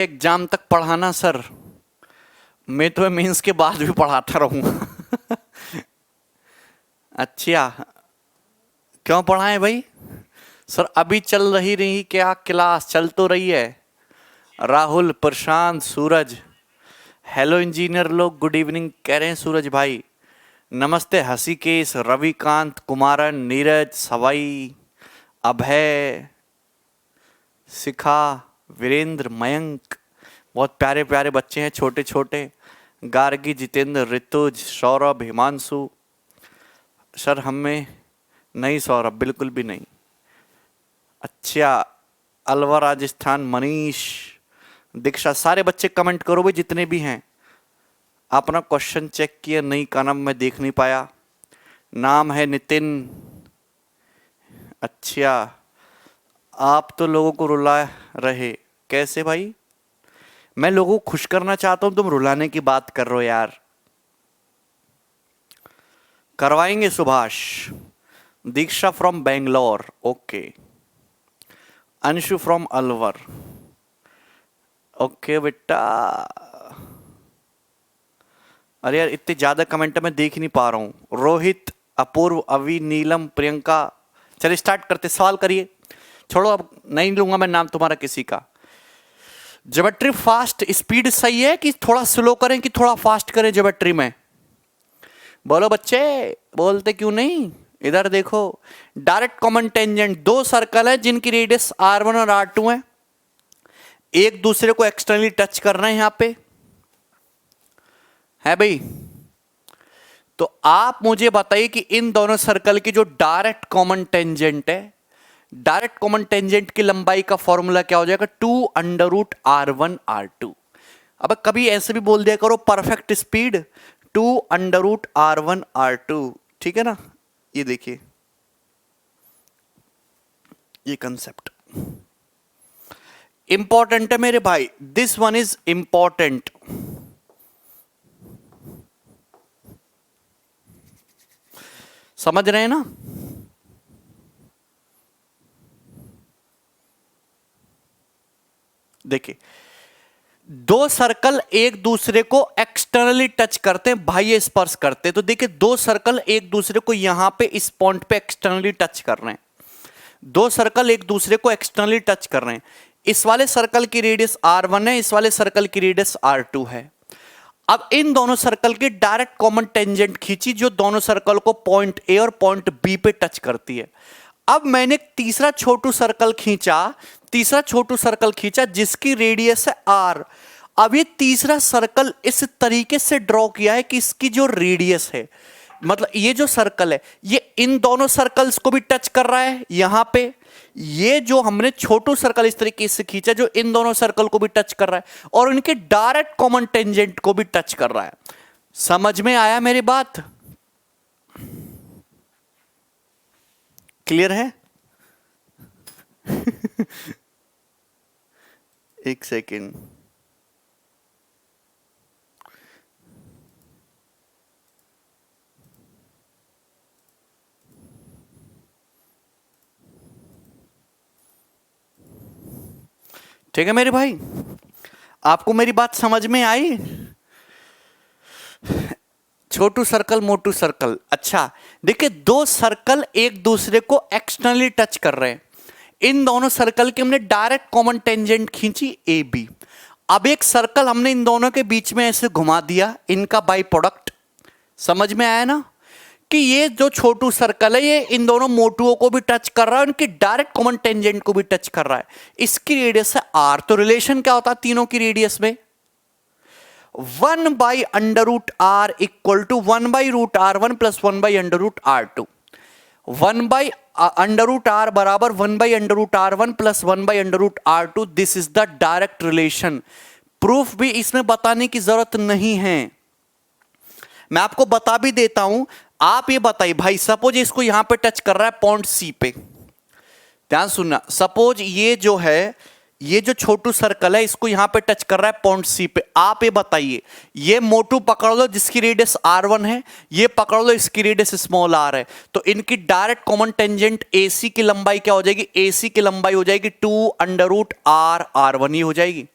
Exam तक पढ़ाना sir, मैं तो मेंस के बाद भी पढ़ाता रहूँगा। अच्छा, क्यों पढ़ाएं भाई सर? अभी चल रही क्या क्लास? चल तो रही है। राहुल, प्रशांत, सूरज, हेलो इंजीनियर लोग, गुड इवनिंग कह रहे हैं सूरज भाई। नमस्ते हसीकेश, रविकांत, कुमारन, नीरज, सवाई, अभय, शिखा, वीरेंद्र, मयंक, बहुत प्यारे प्यारे बच्चे हैं, छोटे छोटे। गार्गी, जितेंद्र, ऋतुज, सौरभ, हिमांशु। सर हमें नहीं सौरभ, बिल्कुल भी नहीं। अच्छा, अलवा राजस्थान, मनीष, दीक्षा, सारे बच्चे कमेंट करो भाई जितने भी हैं। अपना क्वेश्चन चेक किया नहीं का नाम मैं देख नहीं पाया। नाम है नितिन। अच्छा, आप तो लोगों को रुला रहे, कैसे भाई? मैं लोगों को खुश करना चाहता हूं, तुम रुलाने की बात कर रहे हो यार। करवाएंगे Subhash. Diksha from Bangalore, okay. Anshu from Alwar, okay बेटा। अरे यार इतने ज्यादा कमेंट मैं देख नहीं पा रहा हूं। रोहित, अपूर्व, अवि, नीलम, प्रियंका। चलिए स्टार्ट करते, सवाल करिए। छोड़ो, अब नहीं लूंगा मैं नाम तुम्हारा किसी का। ज्योमेट्री फास्ट स्पीड सही है कि थोड़ा स्लो करें कि थोड़ा फास्ट करें ज्योमेट्री में? बोलो बच्चे, बोलते क्यों नहीं? इधर देखो, डायरेक्ट कॉमन टेंजेंट, दो सर्कल है जिनकी रेडियस R1 और R2 है, एक दूसरे को एक्सटर्नली टच कर रहे हैं यहां पे, है भाई? तो आप मुझे बताइए कि इन दोनों सर्कल की जो डायरेक्ट कॉमन टेंजेंट है, डायरेक्ट कॉमन टेंजेंट की लंबाई का फॉर्मूला क्या हो जाएगा? 2√R1R2। अब कभी ऐसे भी बोल दिया करो परफेक्ट स्पीड 2√R1R2, ठीक है ना? ये देखिए, ये कंसेप्ट इंपॉर्टेंट है मेरे भाई, दिस वन इज इंपॉर्टेंट। समझ रहे हैं ना? देखिए, दो सर्कल एक दूसरे को एक्सटर्नली टच करते हैं, बाह्य स्पर्श करते हैं। तो देखिए, दो सर्कल एक दूसरे को यहां पे इस पॉइंट पे एक्सटर्नली टच कर रहे हैं। दो सर्कल एक दूसरे को एक्सटर्नली टच कर रहे हैं। इस वाले सर्कल की रेडियस R1 है, इस वाले सर्कल की रेडियस R2 है। अब इन दोनों सर्कल की डायरेक्ट कॉमन टेंजेंट खींची जो दोनों सर्कल को पॉइंट A और पॉइंट B पे टच करती है। अब मैंने तीसरा छोटू सर्कल खींचा जिसकी रेडियस है R। अब ये तीसरा सर्कल इस तरीके से ड्रॉ किया है कि इसकी जो रेडियस है, मतलब ये जो सर्कल है, ये इन दोनों सर्कल्स को भी टच कर रहा है यहां पे। ये जो हमने छोटू सर्कल इस तरीके से खींचा जो इन दोनों सर्कल को भी टच कर रहा है और इनके डायरेक्ट कॉमन टेंजेंट को भी टच कर रहा है। समझ में आया मेरी बात? क्लियर है? एक सेकेंड, ठीक है मेरे भाई, आपको मेरी बात समझ में आई? छोटू सर्कल मोटू सर्कल। अच्छा देखिए, दो सर्कल एक दूसरे को एक्सटर्नली टच कर रहे हैं। इन दोनों सर्कल की हमने डायरेक्ट कॉमन टेंजेंट खींची AB। अब एक सर्कल हमने इन दोनों के बीच में ऐसे घुमा दिया, इनका बाई प्रोडक्ट। समझ में आया ना कि ये जो छोटू सर्कल है ये इन दोनों मोटुओं को भी टच कर रहा है, उनकी डायरेक्ट कॉमन टेंजेंट को भी टच कर रहा है। इसकी रेडियस है R। तो रिलेशन क्या होता है तीनों की रेडियस में? 1/√R equal to 1/√R1 plus 1/√R2। 1/√R बराबर 1/√R1 plus 1/√R2। This is the direct relation. Proof भी इसमें बताने की जरूरत नहीं है, मैं आपको बता भी देता हूं। आप ये बताइए भाई, सपोज इसको यहां पे टच कर रहा है पॉइंट C पे, ध्यान सुनना। सपोज ये जो है, ये जो छोटू सर्कल है इसको यहां पे टच कर रहा है पॉइंट C पे। आप ये बताइए, ये मोटू पकड़ लो जिसकी रेडियस R1 है, ये पकड़ लो इसकी रेडियस स्मॉल r है, तो इनकी डायरेक्ट कॉमन टेंजेंट AC की लंबाई क्या हो जाएगी? AC की लंबाई हो जाएगी 2√R R1 ही हो जाएगी।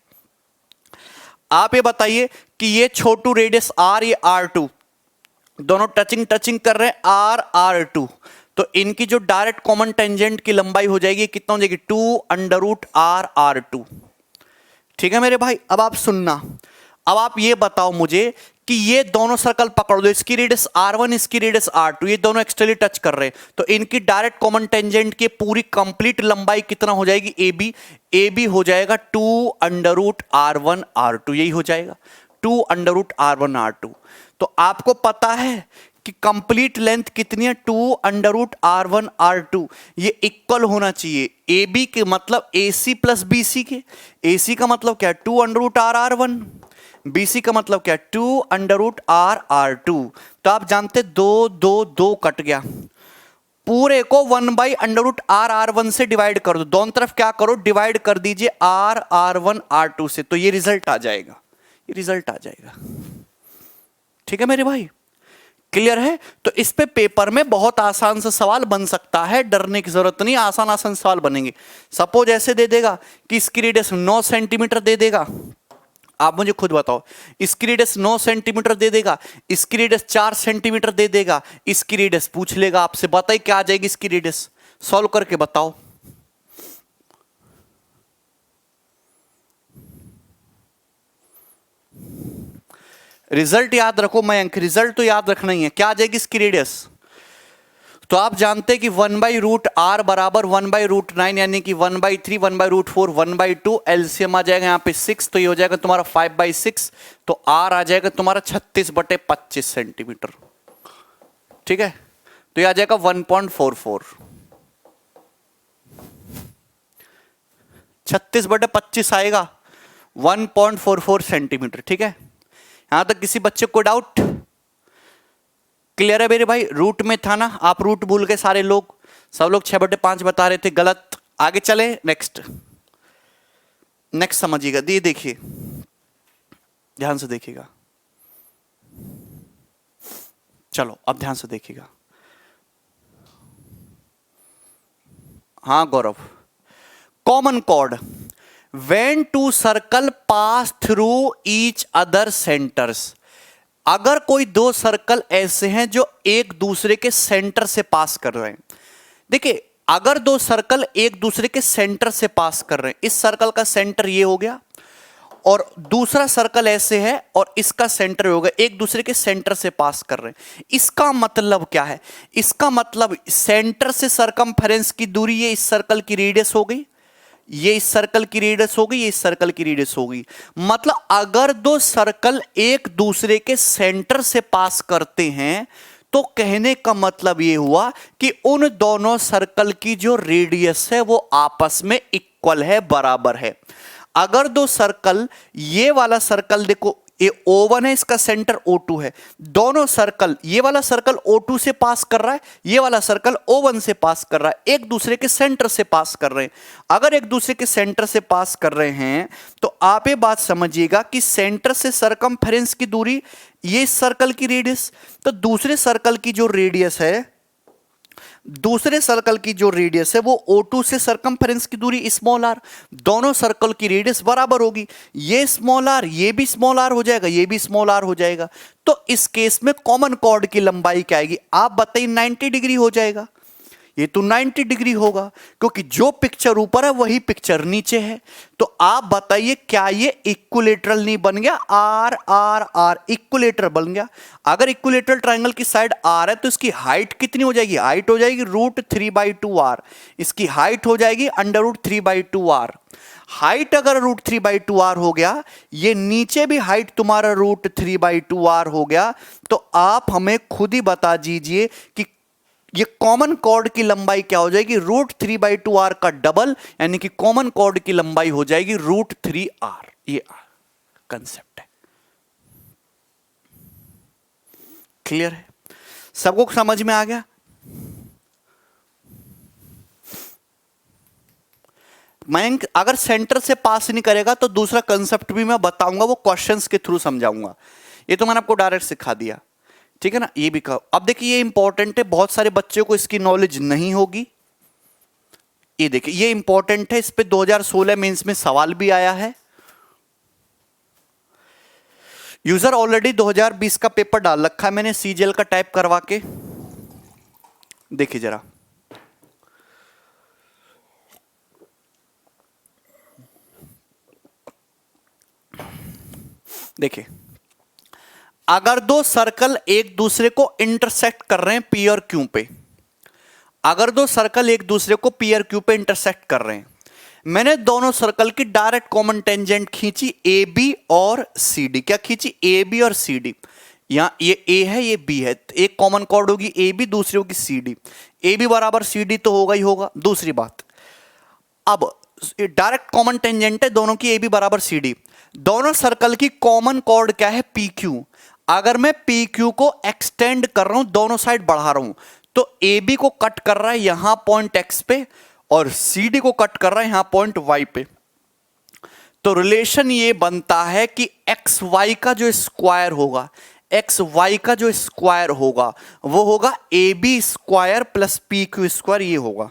आप ये बताइए कि ये छोटू रेडियस r, ये r2, दोनों टचिंग कर रहे हैं r r2, तो इनकी जो डायरेक्ट कॉमन टेंजेंट की लंबाई हो जाएगी कितना हो जाएगी 2√r r2। ठीक है मेरे भाई, अब आप सुनना, अब आप ये बताओ मुझे कि ये दोनों सर्कल पकड़ दो, इसकी रेडियस r1, इसकी रेडियस r2, ये दोनों एक्सटर्नली टच कर रहे हैं, तो इनकी डायरेक्ट कॉमन टेंजेंट की पूरी कंप्लीट लंबाई कितना हो जाएगी AB, AB हो जाएगा 2√r1 r2, यही हो जाएगा 2√r1 r2। तो आपको पता है कि कंप्लीट लेंथ कितनी है 2√r1 r2, ये इक्वल होना चाहिए AB के मतलब AC प्लस BC के, AC का मतलब क्या है 2√r r1, BC का मतलब क्या 2√r r2। तो आप जानते 2 2 2 कट गया, पूरे को 1/√r r1 से डिवाइड कर दो, दोनों तरफ क्या करो डिवाइड कर दीजिए r r1 r2 से, तो ये रिजल्ट आ जाएगा, ये रिजल्ट आ जाएगा। ठीक है मेरे भाई, क्लियर है? तो इस पे पेपर में बहुत आसान सा सवाल बन सकता है, डरने की जरूरत नहीं, आसान आसान सवाल बनेंगे। सपोज ऐसे दे देगा कि इसकी रेडियस 9 सेंटीमीटर दे देगा, आप मुझे खुद बताओ, इसकी रेडियस 9 सेंटीमीटर दे देगा, इसकी रेडियस 4 सेंटीमीटर दे देगा, इसकी रेडियस पूछ लेगा आपसे, बताइए क्या आ जाएगी इसकी रेडियस, सॉल्व करके बताओ। रिजल्ट याद रखो मयंक, रिजल्ट तो याद रखना ही है, क्या आ जाएगी इसकी रेडियस। तो आप जानते हैं कि 1/√r बराबर 1/√9, यानी कि 1/3, 1/√4, 1/2, एलसीएम आ जाएगा यहाँ पे 6, तो ये हो जाएगा तुम्हारा 5/6, तो r आ जाएगा तुम्हारा 36/25 सेंटीमीटर। ठीक है, तो ये आ जाएगा 1.44, 36/25 आएगा 1.44 सेंटीमीटर। ठीक है, यहां तक किसी बच्चे को डाउट क्लियर है मेरे भाई? रूट में था ना, आप रूट भूल गए सारे लोग, सब लोग 6/5 बता रहे थे, गलत। आगे चले, नेक्स्ट समझिएगा, ये देखिए ध्यान से देखिएगा, चलो अब ध्यान से देखिएगा। हाँ Gaurav, common chord when two circle pass through each other centres, अगर कोई दो सर्कल ऐसे हैं जो एक दूसरे के सेंटर से पास कर रहे हैं, देखिए अगर दो सर्कल एक दूसरे के सेंटर से पास कर रहे हैं, इस सर्कल का सेंटर ये हो गया और दूसरा सर्कल ऐसे है और इसका सेंटर हो गया, एक दूसरे के सेंटर से पास कर रहे हैं, इसका मतलब क्या है? इसका मतलब सेंटर से सरकमफेरेंस की दूरी, ये इस सर्कल की रेडियस हो गई, ये इस सर्कल की रेडियस हो गई, ये इस सर्कल की रेडियस हो गई। मतलब अगर दो सर्कल एक दूसरे के सेंटर से पास करते हैं तो कहने का मतलब ये हुआ कि उन दोनों सर्कल की जो रेडियस है वो आपस में इक्वल है, बराबर है। अगर दो सर्कल, ये वाला सर्कल देखो ये O1 है, इसका सेंटर O2 है, दोनों सर्कल, ये वाला सर्कल O2 से पास कर रहा है, ये वाला सर्कल O1 से पास कर रहा है, एक दूसरे के सेंटर से पास कर रहे हैं। अगर एक दूसरे के सेंटर से पास कर रहे हैं तो आप ये बात समझिएगा कि सेंटर से सरकमफेरेंस की दूरी, ये सर्कल की रेडियस, तो दूसरे सर्कल की जो रेडियस है, दूसरे सर्कल की जो रेडियस है वो O2 से सरकमफेरेंस की दूरी स्मॉल r, दोनों सर्कल की रेडियस बराबर होगी, ये स्मॉल r, ये भी स्मॉल r हो जाएगा, ये भी स्मॉल r हो जाएगा। तो इस केस में कॉमन कॉर्ड की लंबाई क्या आएगी? आप बताइए, 90 डिग्री हो जाएगा। ये तो 90 डिग्री होगा क्योंकि जो पिक्चर ऊपर है वही पिक्चर नीचे है। तो आप बताइए क्या ये इक्विलेटरल नहीं बन गया? आर आर आर इक्विलेटरल बन गया। अगर इक्विलेटरल ट्रायंगल की साइड आर है तो इसकी हाइट कितनी हो जाएगी? हाइट हो जाएगी √3/2r, इसकी हाइट हो जाएगी √3/2r। हाइट अगर √3/2r हो गया, ये नीचे भी हाइट तुम्हारा √3/2r हो गया, तो आप हमें खुद ही बता दीजिए कि ये कॉमन कॉर्ड की लंबाई क्या हो जाएगी? √3/2r का डबल, यानी कि कॉमन कॉर्ड की लंबाई हो जाएगी √3r। ये कंसेप्ट है, क्लियर है? सबको समझ में आ गया? मैं अगर सेंटर से पास नहीं करेगा तो दूसरा कंसेप्ट भी मैं बताऊंगा, वो क्वेश्चंस के थ्रू समझाऊंगा। ये तो मैंने आपको डायरेक्ट सिखा दिया, ठीक है ना? ये भी कहो। अब देखिए ये इंपॉर्टेंट है, बहुत सारे बच्चों को इसकी नॉलेज नहीं होगी। ये देखिए ये इंपॉर्टेंट है, इस पे 2016 मेंस में सवाल भी आया है। यूजर ऑलरेडी 2020 का पेपर डाल रखा है मैंने सीजीएल का टाइप करवा के, देखिए जरा। देखिए, अगर दो सर्कल एक दूसरे को इंटरसेक्ट कर रहे हैं पी और क्यू पे, अगर दो सर्कल एक दूसरे को पी और क्यू पे इंटरसेक्ट कर रहे हैं, मैंने दोनों सर्कल की डायरेक्ट कॉमन टेंजेंट खींची ए बी और सी डी। क्या खींची? ए बी और सी डी। यहां ये ए है ये बी है, एक कॉमन कॉर्ड होगी ए बी, दूसरी होगी सी डी। ए बी बराबर सी डी तो होगा ही होगा। दूसरी बात, अब डायरेक्ट कॉमन टेंजेंट है दोनों की, ए बी बराबर सी डी। दोनों सर्कल की कॉमन कॉर्ड क्या है? P Q. अगर मैं पी क्यू को एक्सटेंड कर रहा हूं, दोनों साइड बढ़ा रहा हूं, तो ए बी को कट कर रहा है यहां पॉइंट एक्स पे और सी डी को कट कर रहा है यहां पॉइंट वाई पे। तो रिलेशन ये बनता है कि एक्स वाई का जो स्क्वायर होगा, एक्स वाई का जो स्क्वायर होगा वो होगा A B square plus P Q square. ये होगा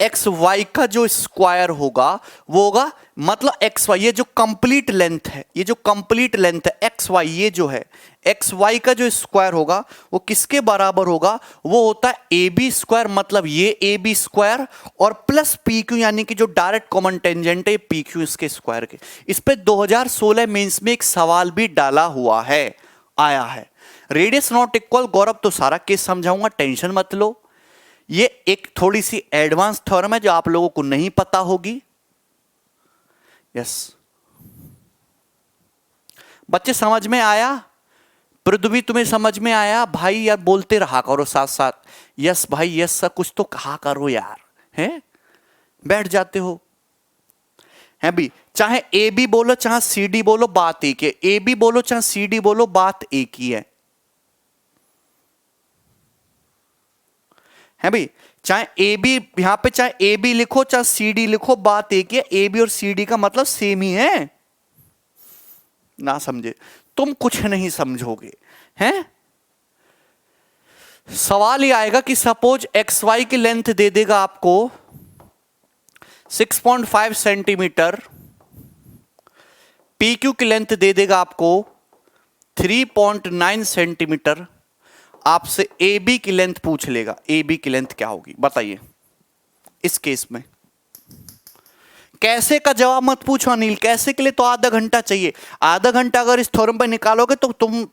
एक्स वाई का जो स्क्वायर होगा वो होगा, मतलब एक्स वाई, ये जो कंप्लीट लेंथ है, ये जो कंप्लीट लेंथ है एक्स वाई, ये जो है एक्स वाई का जो स्क्वायर होगा वो किसके बराबर होगा? वो होता है ए बी स्क्वायर, मतलब ये ए बी स्क्वायर और प्लस पी क्यू, यानी कि जो डायरेक्ट कॉमन टेंजेंट है पी क्यू इसके स्क्वायर के। इस पे 2016 मेंस में एक सवाल भी डाला हुआ है, आया है। रेडियस नॉट इक्वल, गौरव तो सारा केस समझाऊंगा, टेंशन मत लो। ये एक थोड़ी सी एडवांस थ्योरम है जो आप लोगों को नहीं पता होगी। यस बच्चे, समझ में आया? पृथ्वी तुम्हें समझ में आया? भाई यार बोलते रहा करो साथ साथ, यस भाई यस सर, कुछ तो कहा करो यार, हैं? बैठ जाते हो हैं भी। चाहे ए बी बोलो चाहे सी डी बोलो, बात एक है। ए बी बोलो चाहे सी डी बोलो, बात एक ही है भाई। चाहे ए बी, यहां पे चाहे ए बी लिखो चाहे सी डी लिखो, बात एक ही है। ए बी और सी डी का मतलब सेम ही है ना, समझे? तुम कुछ नहीं समझोगे हैं। सवाल ये आएगा कि सपोज एक्स वाई की लेंथ दे देगा आपको 6.5 सेंटीमीटर, पी क्यू की लेंथ दे देगा आपको 3.9 सेंटीमीटर, आपसे ए बी की लेंथ पूछ लेगा। ए बी की लेंथ क्या होगी बताइए इस केस में? कैसे का जवाब मत पूछो अनिल, कैसे के लिए तो आधा घंटा चाहिए। आधा घंटा अगर इस थ्योरम पे निकालोगे तो तुम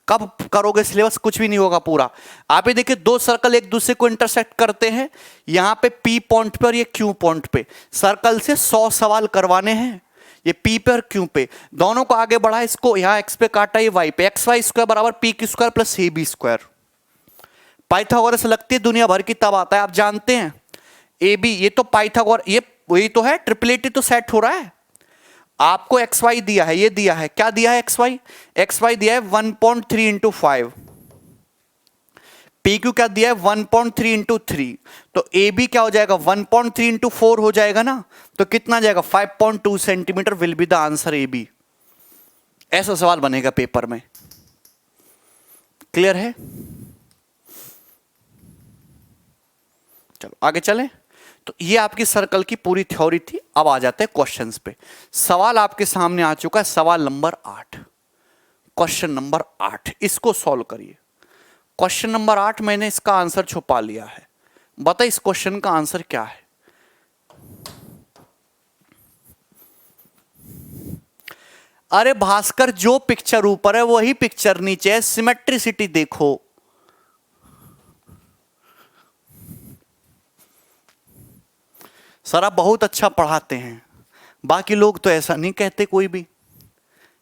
कब करोगे सिलेबस? कुछ भी नहीं होगा पूरा। आप ये देखिए, दो सर्कल एक दूसरे को इंटरसेक्ट करते हैं यहां पे पी पॉइंट पे और ये क्यू पॉइंट पे। सर्कल से 100 सवाल करवाने हैं, ये पी पे और क्यू पे। दोनों को आगे बढ़ा, इसको यहां एक्स पे काटा, ये वाई पे। एक्स वाई स्क्वायर बराबर P Q square plus A B square. Pythagoras लगती है दुनिया भर की, तब आता है, आप जानते हैं। ए बी, ये तो पाइथागोरस, ये वही तो है, ट्रिपलेटी तो सेट हो रहा है। आपको एक्स वाई दिया है, ये दिया है, क्या दिया है? एक्स वाई दिया है 1.3 इंटू 5, पी क्यू क्या दिया है? 1.3 इंटू 3। तो ए बी क्या हो जाएगा? 1.3 इंटू 4 हो जाएगा ना, तो कितना जाएगा? 5.2 centimetre will be the answer A B. ऐसा सवाल बनेगा पेपर में, क्लियर है? चलो आगे चलें। तो ये आपकी सर्कल की पूरी थ्योरी थी। अब आ जाते हैं क्वेश्चंस पे। सवाल आपके सामने आ चुका है, सवाल नंबर 8, क्वेश्चन नंबर 8, इसको सॉल्व करिए। क्वेश्चन नंबर 8 मैंने इसका आंसर छुपा लिया है। बताइए इस क्वेश्चन का आंसर क्या है? अरे भास्कर, जो पिक्चर ऊपर है वही पिक्चर नीचे है, सिमेट्रिसिटी देखो। सर आप बहुत अच्छा पढ़ाते हैं, बाकी लोग तो ऐसा नहीं कहते कोई भी,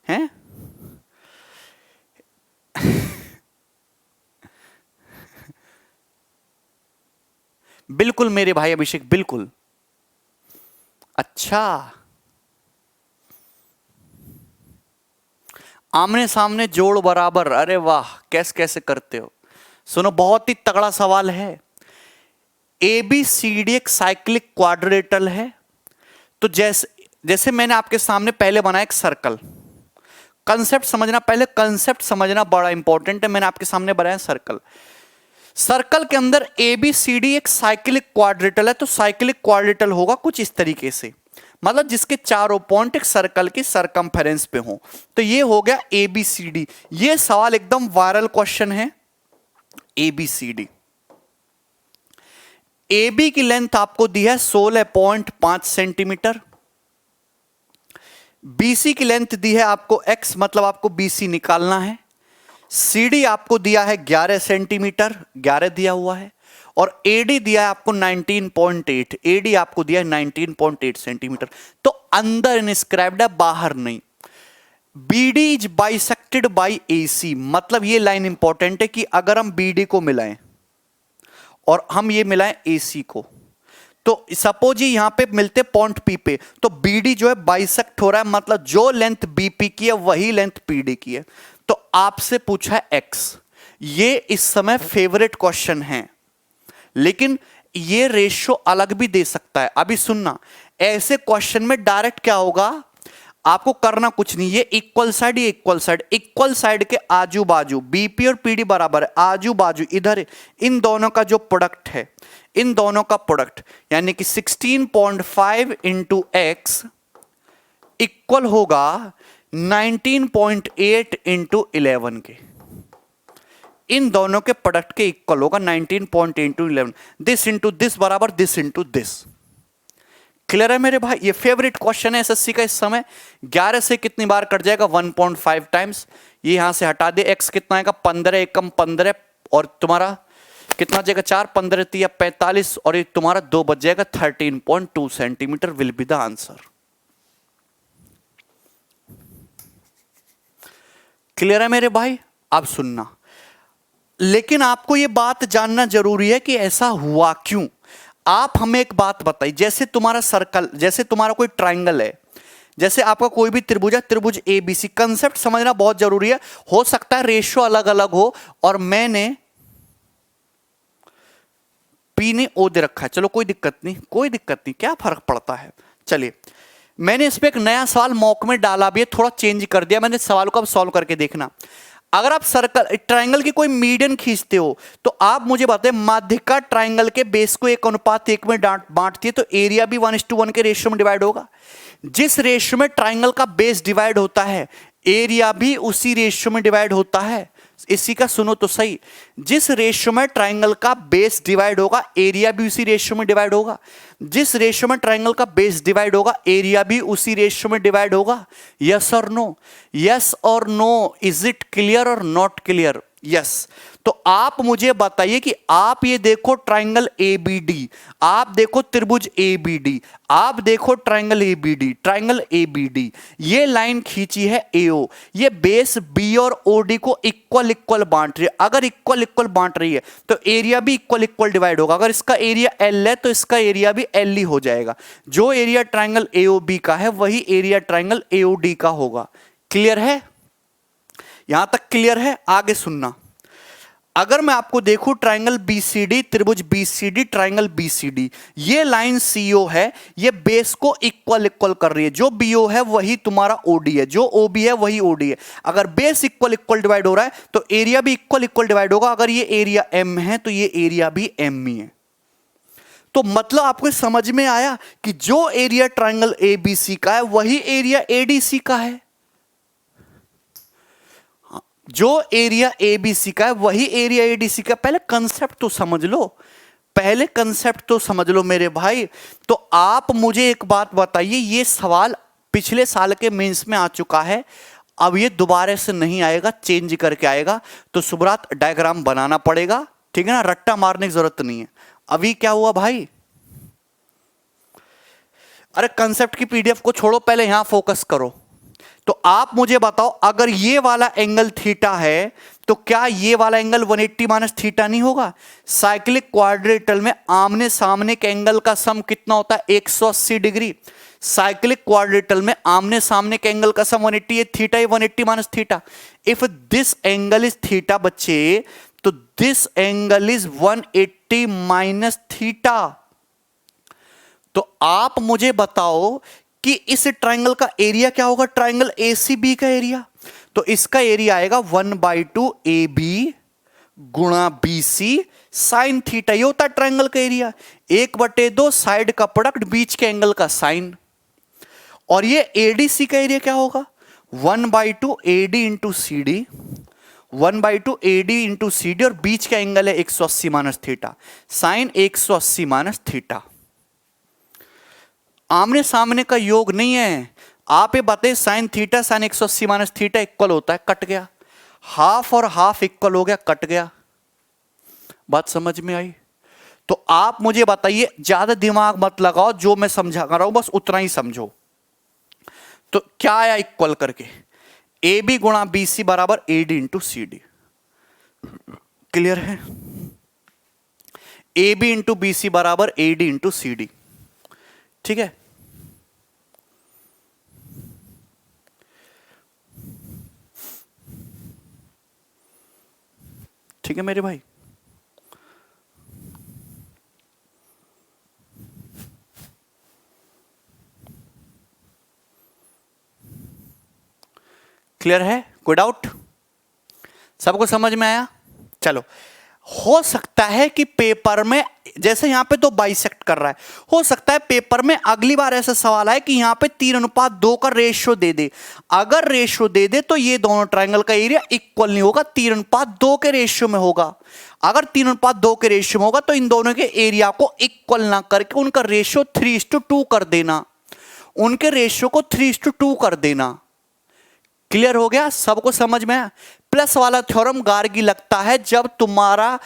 हैं? बिल्कुल मेरे भाई अभिषेक, बिल्कुल। अच्छा, आमने सामने जोड़ बराबर, अरे वाह, कैसे कैसे करते हो। सुनो, बहुत ही तगड़ा सवाल है। ए बी सी डी एक साइक्लिक क्वाड्रेटल है। तो जैसे मैंने आपके सामने पहले बनाया एक सर्कल, कंसेप्ट समझना, पहले कंसेप्ट समझना बड़ा इंपॉर्टेंट है। मैंने आपके सामने बनाया सर्कल, सर्कल के अंदर ए बी सी डी एक साइक्लिक क्वाड्रेटल है। तो साइक्लिक क्वाड्रेटल होगा कुछ इस तरीके से, मतलब जिसके चारों पॉइंट एक सर्कल की सरकमफेरेंस पे हो। तो ये हो गया ABCD। ये सवाल एकदम वायरल क्वेश्चन है। ABCD, AB की लेंथ आपको दी है 16.5 सेंटीमीटर, BC की लेंथ दी है आपको X, मतलब आपको BC निकालना है। CD आपको दिया है 11 सेंटीमीटर, 11 दिया हुआ है, और AD दिया है आपको 19.8, AD आपको दिया है 19.8 सेंटीमीटर। तो अंदर इनस्क्राइब्ड है, बाहर नहीं। BD is bisected by AC, मतलब ये लाइन इंपॉर्टेंट है कि अगर हम BD को मिलाएं और हम ये मिलाएं AC को, तो सपोज यहां पे मिलते पॉइंट P पे, तो BD जो है बाइसेक्ट हो रहा है, मतलब जो लेंथ BP की है वही लेंथ PD की है। तो आपसे पूछा है X, ये इस समय फेवरेट क्वेश्चन है, लेकिन ये रेशियो अलग भी दे सकता है। अभी सुनना, ऐसे क्वेश्चन में डायरेक्ट क्या होगा, आपको करना कुछ नहीं, ये इक्वल साइड, ये इक्वल साइड, इक्वल साइड के आजू बाजू BP और PD बराबर है, आजू बाजू इधर इन दोनों का जो प्रोडक्ट है, इन दोनों का प्रोडक्ट यानी कि 16.5 इंटू X इक्वल होगा 19.8 इंटू 11 के। इन दोनों के प्रोडक्ट के इक्वल होगा 19.8 इंटू 11, दिस इंटू दिस बराबर दिस इंटू दिस। क्लियर है मेरे भाई? ये फेवरेट क्वेश्चन है SSC का इस समय। 11 से कितनी बार कट जाएगा? 1.5 टाइम्स। ये यहां से हटा दे, X कितना आएगा? 15 एकम 15, और तुम्हारा कितना जाएगा? 4 15 3 45, और ये तुम्हारा 2 बच जाएगा। 13.2 centimetre will be the answer. Clear है मेरे भाई? अब सुनना, लेकिन आपको यह बात जानना जरूरी है कि ऐसा हुआ क्यों। आप हमें एक बात बताइए, जैसे तुम्हारा सर्कल, जैसे तुम्हारा कोई ट्राइंगल है, जैसे आपका कोई भी त्रिभुज है, त्रिभुज ABC, कंसेप्ट समझना बहुत जरूरी है। हो सकता है रेशियो अलग अलग हो, और मैंने P ने O दे रखा है, चलो कोई दिक्कत नहीं, कोई दिक्कत नहीं, क्या फर्क पड़ता है। चलिए, मैंने इस पे एक नया सवाल मॉक में डाला भी है, थोड़ा चेंज कर दिया मैंने सवाल को, अब सॉल्व करके देखना। अगर आप सर्कल ट्राइंगल की कोई मीडियन खींचते हो, तो आप मुझे बताएं, माध्यिका ट्राइंगल के बेस को 1:1 में बांटती है, तो एरिया भी 1:1 के रेशियो में डिवाइड होगा। जिस रेशियो में ट्राइंगल का बेस डिवाइड होता है, एरिया भी उसी रेशियो में डिवाइड होता है। इसी का सुनो तो सही, जिस रेशियो में ट्राइंगल का बेस डिवाइड होगा, एरिया भी उसी रेशियो में डिवाइड होगा। जिस रेशियो में ट्राइंगल का बेस डिवाइड होगा, एरिया भी उसी रेशियो में डिवाइड होगा। यस और नो? यस और नो? इज इट क्लियर और नॉट क्लियर? यस। तो आप मुझे बताइए कि आप ये देखो ट्राइंगल ABD, आप देखो त्रिभुज ABD, आप देखो ट्राइंगल ABD, ट्राइंगल ABD, ये लाइन खींची है AO, ये बेस B और OD को इक्वल इक्वल बांट रही है। अगर इक्वल इक्वल बांट रही है तो एरिया भी इक्वल इक्वल डिवाइड होगा। अगर इसका एरिया L है तो इसका एरिया भी L ही हो जाएगा। जो एरिया ट्राइंगल AOB का है वही एरिया ट्राइंगल AOD का होगा। क्लियर है? यहां तक क्लियर है? आगे सुनना, अगर मैं आपको देखूं ट्राइंगल BCD, त्रिभुज BCD, ट्राइंगल BCD, ये लाइन CO है, ये बेस को इक्वल इक्वल कर रही है। जो BO है वही तुम्हारा OD है, जो OB है वही OD है। अगर बेस इक्वल इक्वल डिवाइड हो रहा है तो एरिया भी इक्वल इक्वल डिवाइड होगा। अगर ये एरिया M है तो ये एरिया भी M ही है। तो मतलब आपको समझ में आया कि जो एरिया ट्राइंगल ABC का है वही एरिया ADC का है। जो एरिया ABC का है वही एरिया ADC का। पहले कंसेप्ट तो समझ लो, पहले कंसेप्ट तो समझ लो मेरे भाई। तो आप मुझे एक बात बताइए, ये सवाल पिछले साल के मेंस में आ चुका है, अब ये दोबारा से नहीं आएगा, चेंज करके आएगा। तो सुब्रात डायग्राम बनाना पड़ेगा, ठीक है ना, रट्टा मारने की जरूरत नहीं है। अभी क्या हुआ भाई? अरे कंसेप्ट की PDF को छोड़ो, पहले यहां फोकस करो। तो आप मुझे बताओ, अगर ये वाला एंगल थीटा है तो क्या ये वाला एंगल 180 माइनस थीटा नहीं होगा? साइक्लिक क्वाड्रेटल में आमने सामने के एंगल का सम कितना होता है? 180 डिग्री। साइक्लिक क्वाड्रेटल में आमने सामने के एंगल का सम 180 है, theta 180 minus theta. If this angle is theta बच्चे, तो this angle is 180 minus theta. तो आप मुझे बताओ कि इस ट्राइंगल का एरिया क्या होगा? ट्राइंगल ACB का एरिया, तो इसका एरिया आएगा 1/2 AB गुणा BC साइन थीटा। ये होता है ट्राइंगल का एरिया। 1/2 साइड का प्रोडक्ट, बीच के एंगल का साइन। और ये एडीसी का एरिया क्या होगा, 1/2 AD into C D, 1/2 AD into C D, और बीच का एंगल है 180 minus theta, sine 180 minus theta. आमने सामने का योग नहीं है। आप ये बताइए sine theta sine 180 minus theta equal होता है, कट गया, हाफ और हाफ इक्वल हो गया, कट गया। बात समझ में आई? तो आप मुझे बताइए, ज्यादा दिमाग मत लगाओ, जो मैं समझा रहा हूं बस उतना ही समझो। तो क्या आया इक्वल करके, ए बी गुणा बी सी बराबर A D into C D. Clear है? A B into B C बराबर A D into C D. ठीक है, ठीक है मेरे भाई। क्लियर है? कोई डाउट? सबको समझ में आया? चलो, हो सकता है कि पेपर में, जैसे यहां पे तो बाइसेक्ट कर रहा है, हो सकता है पेपर में अगली बार ऐसा सवाल आए कि यहां पे 3:2 का रेशियो दे दे। अगर रेशियो दे दे तो ये दोनों ट्रायंगल का एरिया इक्वल नहीं होगा, 3:2 के रेशियो में होगा। अगर 3:2 के रेशियो में होगा तो इन दोनों के एरिया को इक्वल ना करके उनका रेशियो 3:2 कर देना, उनके रेशियो को 3:2 कर देना। क्लियर हो गया? सबको समझ में आया? प्लस वाला थ्योरम गार्गी लगता है जब तुम्हारा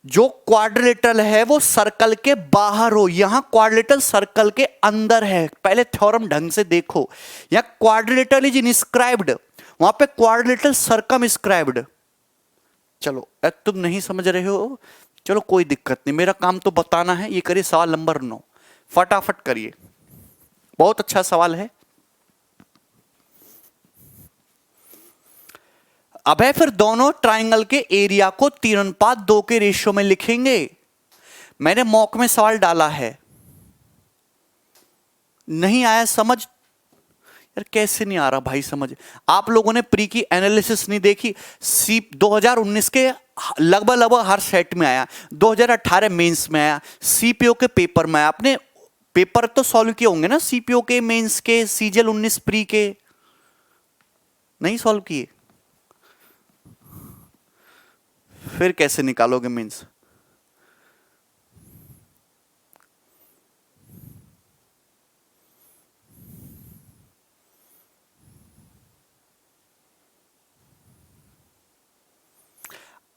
जो क्वाड्रिलेटरल है वो सर्कल के बाहर हो। यहां क्वाड्रिलेटरल सर्कल के अंदर है। पहले थ्योरम ढंग से देखो, यहां क्वाड्रिलेटरल इज इनस्क्राइब्ड, वहां पे क्वाड्रिलेटरल सर्कमस्क्राइब्ड। चलो तुम नहीं समझ रहे हो, चलो कोई दिक्कत नहीं, मेरा काम तो बताना है। ये करिए सवाल नंबर 9, फटाफट करिए, बहुत अच्छा सवाल है। अब है फिर दोनों ट्रायंगल के एरिया को 3:2 के रेशियो में लिखेंगे। मैंने मॉक में सवाल डाला है, नहीं आया समझ? यार कैसे नहीं आ रहा भाई समझ? आप लोगों ने प्री की एनालिसिस नहीं देखी? 2019 के लगभग हर सेट में आया, 2018 मेंस में आया, सीपीओ के पेपर में आया। आपने पेपर तो सॉल्व किए होंगे ना, सीपीओ के, मेंस के, सीजीएल 19 प्री के? नहीं सॉल्व किए? फिर कैसे निकालोगे मीन्स?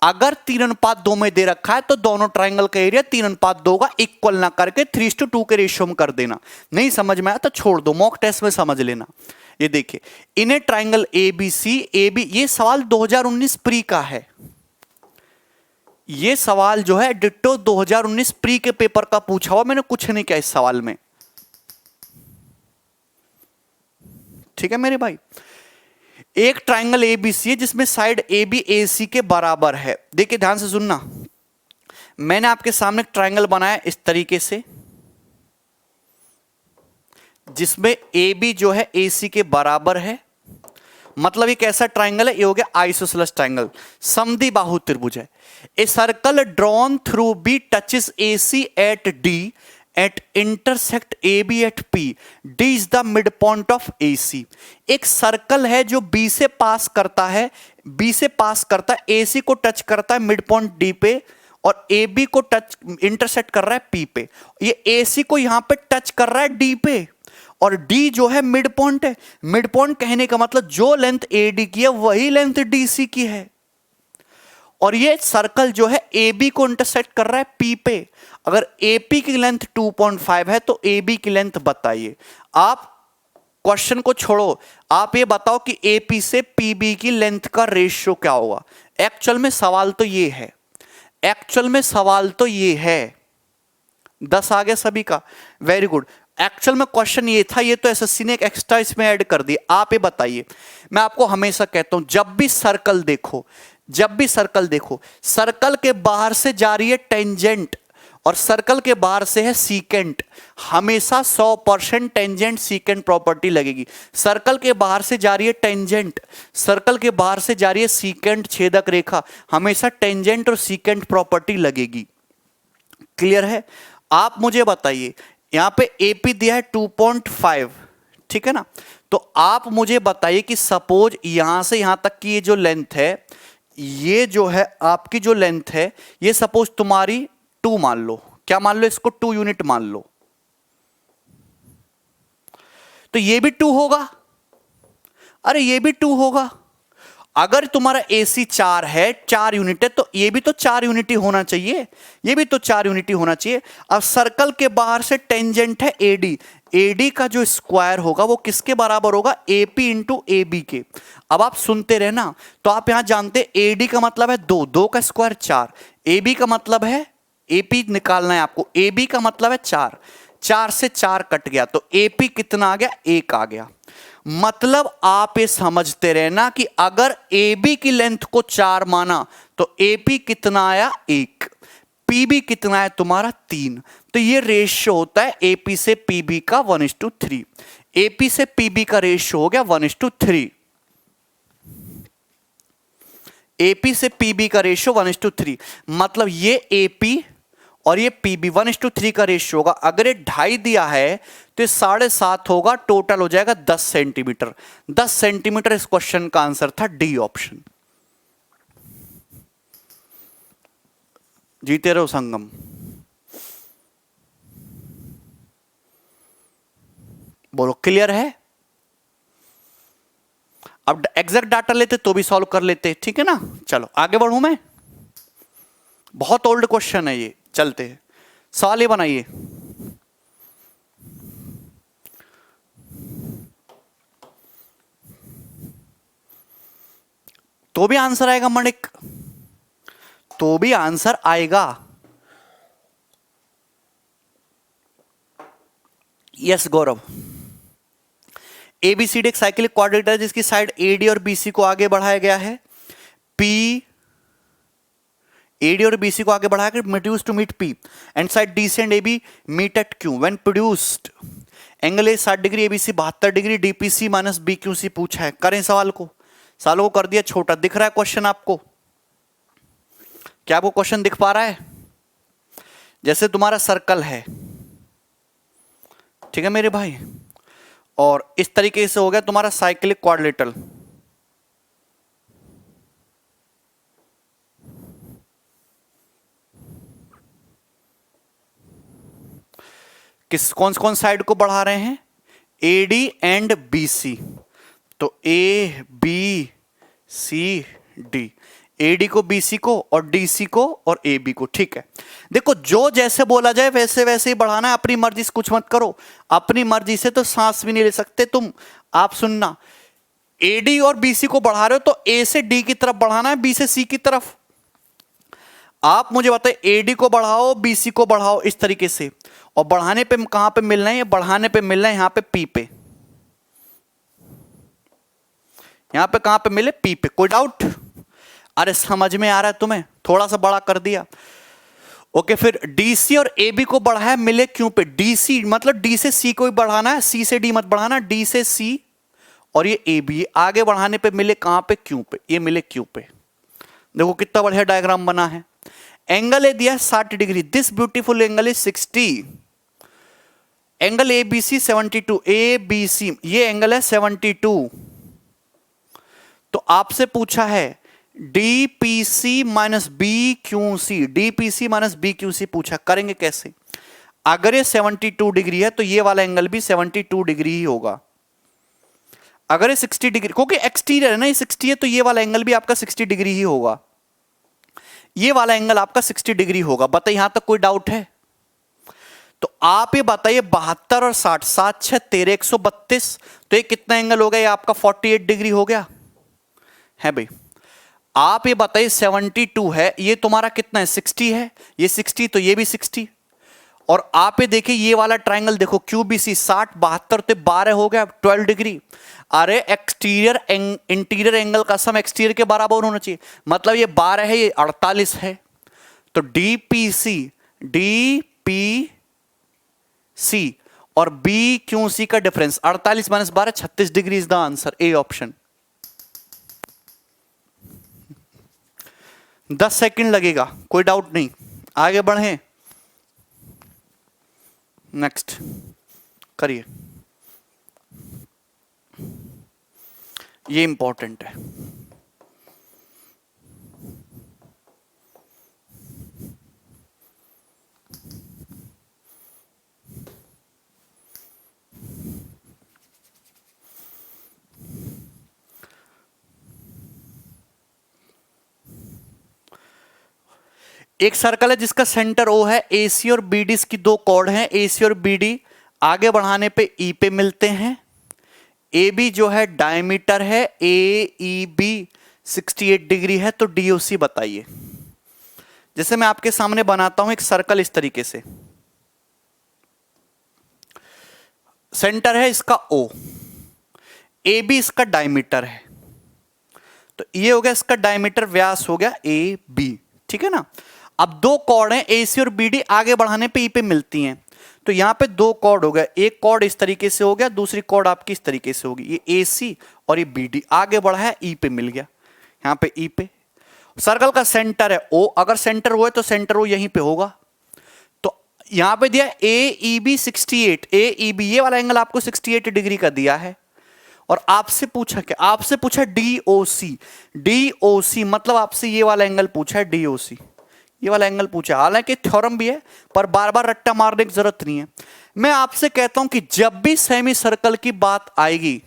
अगर 3:2 में दे रखा है तो दोनों ट्रायंगल का एरिया 3:2 का इक्वल ना करके 3:2 के रेशियो में कर देना। नहीं समझ में आया तो छोड़ दो, मॉक टेस्ट में समझ लेना। ये देखिए, इन्हें ट्रायंगल एबीसी, एबी, ये सवाल 2019 प्री का है। ये सवाल जो है डिट्टो 2019 प्री के पेपर का पूछा हुआ, मैंने कुछ नहीं किया इस सवाल में। ठीक है मेरे भाई, एक ट्रायंगल एबीसी है जिसमें साइड एबी एसी के बराबर है। देखिए ध्यान से सुनना, मैंने आपके सामने ट्रायंगल बनाया इस तरीके से, जिसमें एबी जो है एसी के बराबर है। मतलब ये कैसा ट्रायंगल है? ये हो गया आइसोसेलेस ट्रायंगल, समद्विबाहु त्रिभुज है। A circle drawn through B touches AC at D at intersect A B at P, D is the mid point of A C. एक सर्कल है जो बी से पास करता है, बी से पास करता है, ए सी को टच करता है मिड पॉइंट डी पे, और ए बी को टच इंटरसेक्ट कर रहा है पी पे। ये ए सी को यहां पे टच कर रहा है डी पे, और डी जो है मिड पॉइंट है। मिड पॉइंट कहने का मतलब जो लेंथ ए डी की है वही लेंथ डी सी की है। और ये सर्कल जो है ए बी को इंटरसेक्ट कर रहा है पी पे। अगर एपी की लेंथ 2.5 है तो ए बी की लेंथ बताइए। आप क्वेश्चन को छोड़ो, आप ये बताओ कि एपी से पीबी की लेंथ का रेशियो क्या होगा। एक्चुअल में सवाल तो ये है, एक्चुअल में सवाल तो ये है। 10 आ गया सभी का? Very good. एक्चुअल में क्वेश्चन ये था, ये तो एसएससी ने एक एक्स्ट्रा इसमें ऐड कर दिया। आप ये बताइए, मैं आपको हमेशा कहता हूं जब भी सर्कल देखो, जब भी सर्कल देखो, सर्कल के बाहर से जा रही है टेंजेंट और सर्कल के बाहर से है सीकेंट, हमेशा 100% टेंजेंट सीकेंट प्रॉपर्टी लगेगी। सर्कल के बाहर से जा रही है टेंजेंट, सर्कल के बाहर से जा रही है सीकेंट छेदक रेखा, हमेशा टेंजेंट और सीकेंट प्रॉपर्टी लगेगी। क्लियर है? आप मुझे बताइए, यहां पे एपी दिया है 2.5, ठीक है ना। तो आप मुझे बताइए कि सपोज यहां से यहां तक की ये जो लेंथ है, ये जो है आपकी जो लेंथ है, ये सपोज तुम्हारी 2 मान लो, क्या मान लो, इसको 2 यूनिट मान लो, तो ये भी 2 होगा, अरे ये भी 2 होगा। अगर तुम्हारा AC 4 है, 4 यूनिट है, तो ये भी तो 4 यूनिट ही होना चाहिए, ये भी तो 4 यूनिट ही होना चाहिए। अब सर्कल के बाहर से टेंजेंट है AD, AD का जो स्क्वायर होगा वो किसके बराबर होगा, AP इंटू AB के। अब आप सुनते रहे ना, तो आप यहां जानते AD का मतलब है 2, 2 का स्क्वायर 4, AB का मतलब है, AP निकालना है आपको, AB का मतलब है 4, 4 से 4 कट गया, तो AP कितना आ गया, 1 आ गया। मतलब आप ये समझते रहे ना कि अगर AB की लेंथ को 4 माना तो AP कितना आया, 1, PB कितना है तुम्हारा 3, तो ये रेशियो होता है AP से PB का 1:3, AP से PB का रेशियो हो गया 1:3, AP से PB का रेशियो 1:3, मतलब ये AP और ये PB 1:3 का रेशियो होगा। अगर ये 2.5 दिया है तो ये 7.5 होगा, टोटल हो जाएगा 10 सेंटीमीटर। 10 सेंटीमीटर इस क्वेश्चन का आंसर था, डी ऑप्शन। जीते रहो संगम। बोलो क्लियर है। अब एग्जैक्ट डाटा लेते तो भी सॉल्व कर लेते, ठीक है ना। चलो आगे बढ़ूं मैं, बहुत ओल्ड क्वेश्चन है ये, चलते हैं। सवाल ये बनाइए, तो भी आंसर आएगा मणिक, तो भी आंसर आएगा। यस गौरव। ABCD एक साइक्लिक क्वाड्रेटर है जिसकी साइड AD और BC को आगे बढ़ाया गया है। AD और BC को आगे बढ़ाया गया, reduced to meet P and side DC and AB meet at Q when produced angle A 60 degree, ABC 72 degree, DPC minus BQC पूछा है। करें सवाल को, सवालों को कर दिया छोटा। दिख रहा है क्वेश्चन आपको, क्या आपको क्वेश्चन दिख पा रहा है। जैसे तुम्हारा सर्कल है, ठीक है मेरे भाई, और इस तरीके से हो गया तुम्हारा साइक्लिक क्वाड्रिलेटरल। कौन कौन साइड को बढ़ा रहे हैं, AD एंड BC, तो ABCD, AD को, BC को और DC को और AB को, ठीक है। देखो जो जैसे बोला जाए वैसे वैसे ही बढ़ाना है, अपनी मर्जी से कुछ मत करो, अपनी मर्जी से तो सांस भी नहीं ले सकते तुम। आप सुनना, AD और BC को बढ़ा रहे हो तो A से D की तरफ बढ़ाना है, B से C की तरफ। आप मुझे बताइए, AD को बढ़ाओ, BC को बढ़ाओ इस तरीके से, और बढ़ाने पे कहां पे मिलना है, बढ़ाने पे मिलना है यहां पे P पे, यहां पे कहां पे मिले, P पे। कोई डाउट, अरे समझ में आ रहा है तुम्हें, थोड़ा सा बड़ा कर दिया। ओके, फिर DC और AB को बढ़ाया, मिले क्यों पे, DC मतलब D से C को ही बढ़ाना है, C से D मत बढ़ाना, D से C और ये AB आगे बढ़ाने पे मिले कहां पे, Q पे, ये मिले Q पे। देखो कितना बढ़िया डायग्राम बना है। एंगल ए दिया 60 degree, this beautiful angle is 60, angle ABC 72, ABC ये एंगल है 72। तो आपसे पूछा है DPC minus BQC, DPC minus BQC पूछा, करेंगे कैसे। अगर ये 72 डिग्री है तो ये वाला एंगल भी 72 डिग्री ही होगा। अगर ये 60 डिग्री, क्योंकि एक्सटीरियर है ना, ये 60 है, तो ये वाला एंगल भी आपका 60 डिग्री ही होगा, ये वाला एंगल आपका 60 डिग्री होगा। बताइए यहां तक कोई डाउट है। तो आप ये बताइए 72 और 60, 7 6 13, 132, तो ये कितना एंगल हो गया, ये आपका 48 डिग्री हो गया है भाई। आप ये बताइए 72 है, ये तुम्हारा कितना है, 60 है, ये 60, तो ये भी 60। और आप ये देखिए ये वाला ट्राइंगल देखो, QBC 60 72 तो 12 हो गया, 12 डिग्री। अरे एक्सटीरियर इंटीरियर एंगल का सम एक्सटीरियर के बराबर होना चाहिए, मतलब ये 12 है, ये 48 है। तो DPC और BQC का difference 48 minus 12, 36 degree is the answer, A option. 10 second लगेगा, कोई डाउट नहीं, आगे बढ़े। नेक्स्ट करिए। ये इंपॉर्टेंट है। एक सर्कल है जिसका सेंटर ओ है, एसी और बीडी इसकी दो कॉर्ड हैं, एसी और बीडी आगे बढ़ाने पे ई पे मिलते हैं। ए बी जो है डायमीटर है, ए ई बी 68 डिग्री है, तो डीओसी बताइए। जैसे मैं आपके सामने बनाता हूं एक सर्कल इस तरीके से, सेंटर है इसका ओ, ए बी इसका डायमीटर है, तो ये हो गया इसका डायमीटर, व्यास हो गया ए बी, ठीक है ना। अब दो कॉर्ड हैं एसी और बीडी, आगे बढ़ाने पे ई पे मिलती हैं, तो यहां पे दो कॉर्ड हो गया, एक कॉर्ड इस तरीके से हो गया, दूसरी कॉर्ड आपकी इस तरीके से होगी, ये एसी और ये बीडी आगे बढ़ा है, ई पे मिल गया, यहां पे ई पे। सर्कल का सेंटर है ओ, अगर सेंटर ओ है तो सेंटर ओ यहीं पे होगा, तो यहां पे दिया ए ई बी 68, ए ई बी ये वाला एंगल आपको 68 डिग्री का दिया है, और आपसे पूछा क्या, आपसे पूछा डीओसी, डीओसी मतलब आपसे ये वाला एंगल पूछा है, डीओसी ये वाला एंगल पूछा, हालांकि थ्योरम भी है पर बार बार रट्टा मारने की जरूरत नहीं है। मैं आपसे कहता हूं कि जब भी सेमी सर्कल की बात आएगी,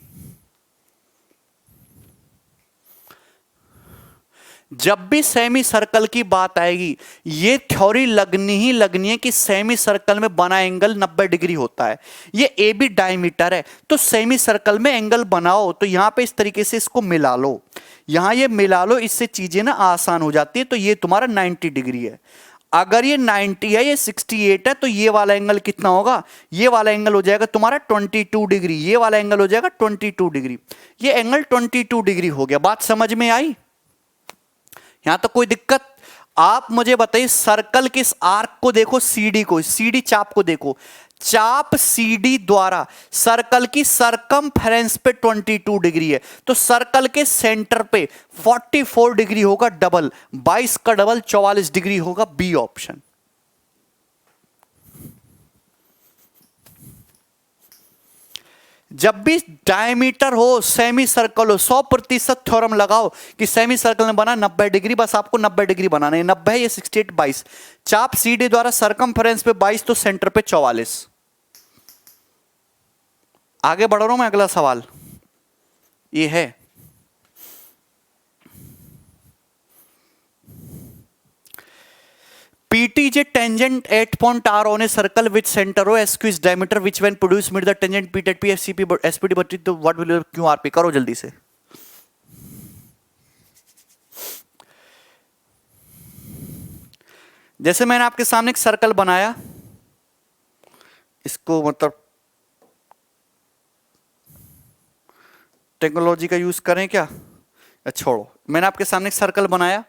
जब भी सेमी सर्कल की बात आएगी, ये थ्योरी लगनी ही लगनी है कि सेमी सर्कल में बना एंगल 90 डिग्री होता है। ये ए बी डायमीटर है, तो सेमी सर्कल में एंगल बनाओ, तो यहां पे इस तरीके से इसको मिला लो, यहां ये मिला लो, इससे चीजें ना आसान हो जाती है। तो ये तुम्हारा 90 डिग्री है, अगर ये 90 है, ये 68 है, तो ये वाला एंगल कितना होगा, ये वाला एंगल हो जाएगा तुम्हारा 22 डिग्री, ये वाला एंगल हो जाएगा 22 डिग्री, ये एंगल 22 डिग्री हो गया। बात समझ में आई? यहां तो कोई दिक्कत? आप मुझे बताइए, सर्कल के इस आर्क को देखो, सीडी को, सीडी चाप को देखो, चाप सीडी द्वारा सर्कल की सरकमफेरेंस पे 22 डिग्री है, तो सर्कल के सेंटर पे 44 डिग्री होगा, डबल 22 का डबल 44 डिग्री होगा, बी ऑप्शन। जब भी डायमीटर हो, सेमी सर्कल हो, 100% थ्योरम लगाओ कि सेमी सर्कल में बना 90 डिग्री, बस आपको 90 डिग्री बनाना है, 90 है, ये 68 22, चाप सीडी द्वारा सरकमफेरेंस पे 22, तो सेंटर पे 44। आगे बढ़ रहा हूं मैं, अगला सवाल ये है, PT is a tangent at point R on a circle with center O, SQ is diameter which when produced meet the tangent P at P, SCP, SPD, but तो what will QRP? करो जल्दी से। जैसे मैंने आपके सामने एक circle बनाया, इसको मतलब टेक्नोलॉजी का यूज करें क्या, छोड़ो, मैंने आपके सामने एक सर्कल बनाया,